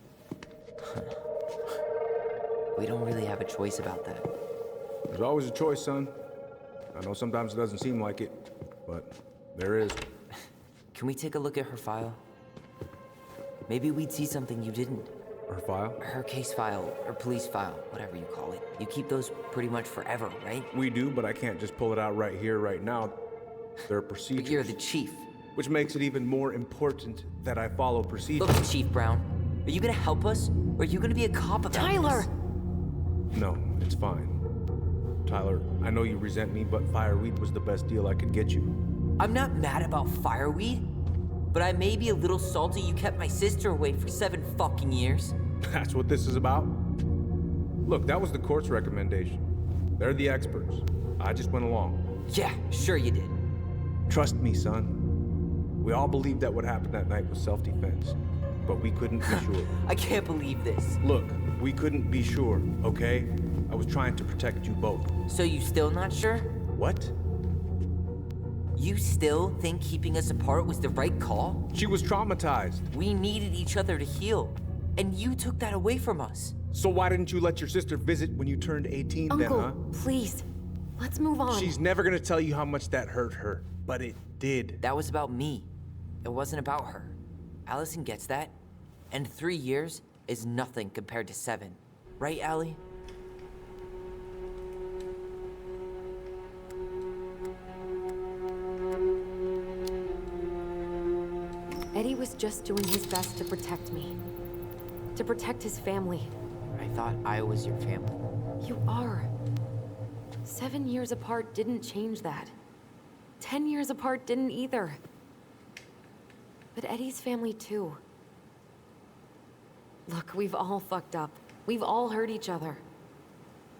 We don't really have a choice about that. There's always a choice, son. I know sometimes it doesn't seem like it, but there is. Can we take a look at her file? Maybe we'd see something you didn't. Her file? Her case file, or police file, whatever you call it. You keep those pretty much forever, right? We do, but I can't just pull it out right here, right now. There are procedures. But you're the chief. Which makes it even more important that I follow procedures. Look, Chief Brown, are you gonna help us? Or are you gonna be a cop about Tyler! this? No, it's fine. Tyler, I know you resent me, but fireweed was the best deal I could get you. I'm not mad about fireweed, but I may be a little salty you kept my sister away for 7 fucking years. That's what this is about? Look, that was the court's recommendation. They're the experts. I just went along. Yeah, sure you did. Trust me, son. We all believed that what happened that night was self-defense, but we couldn't be sure. I can't believe this. Look, we couldn't be sure, okay? I was trying to protect you both. So you still not sure? What? You still think keeping us apart was the right call? She was traumatized. We needed each other to heal, and you took that away from us. So why didn't you let your sister visit when you turned 18 Uncle, then, huh? please. Let's move on. She's never gonna tell you how much that hurt her, but it did. That was about me. It wasn't about her. Allison gets that, and 3 years is nothing compared to 7. Right, Allie? Eddie was just doing his best to protect me. To protect his family. I thought I was your family. You are. 7 years apart didn't change that. 10 years apart didn't either. But Eddie's family too. Look, we've all fucked up. We've all hurt each other.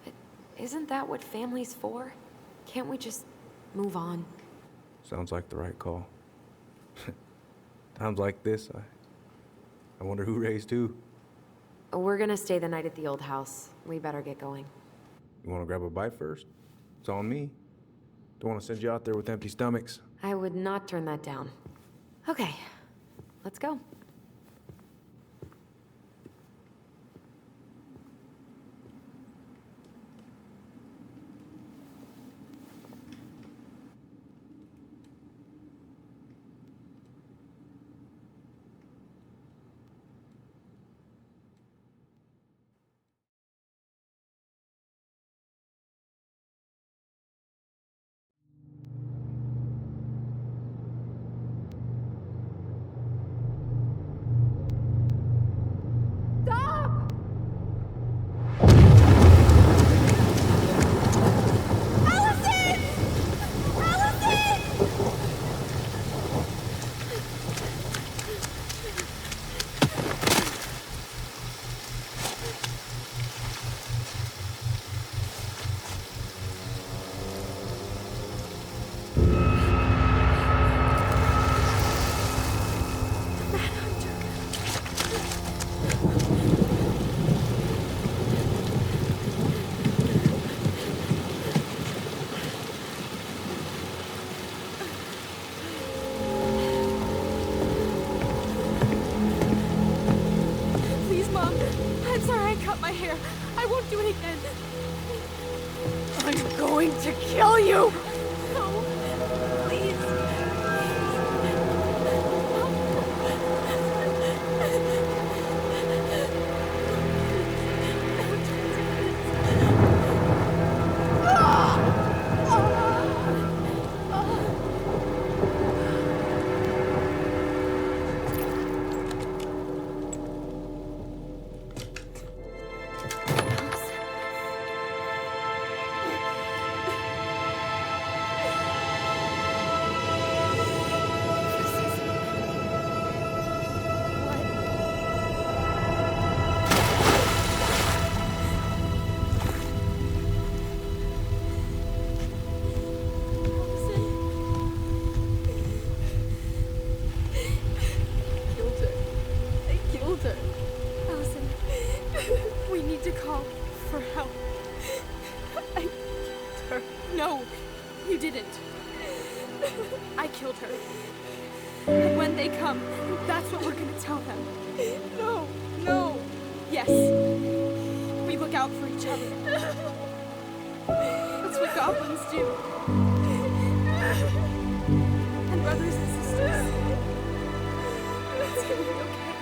But isn't that what family's for? Can't we just move on? Sounds like the right call. Times like this, I wonder who raised who. We're gonna stay the night at the old house. We better get going. You wanna grab a bite first? It's on me. Don't wanna send you out there with empty stomachs. I would not turn that down. Okay, let's go. Please, Mom. I'm sorry I cut my hair. I won't do it again. I'm going to kill you! No, please. Ah! killed her. And when they come, that's what we're gonna tell them. No, no. Yes. We look out for each other. That's what goblins do. And brothers and sisters. It's gonna be okay.